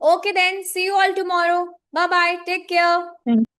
Okay then. See you all tomorrow. Bye bye. Take care.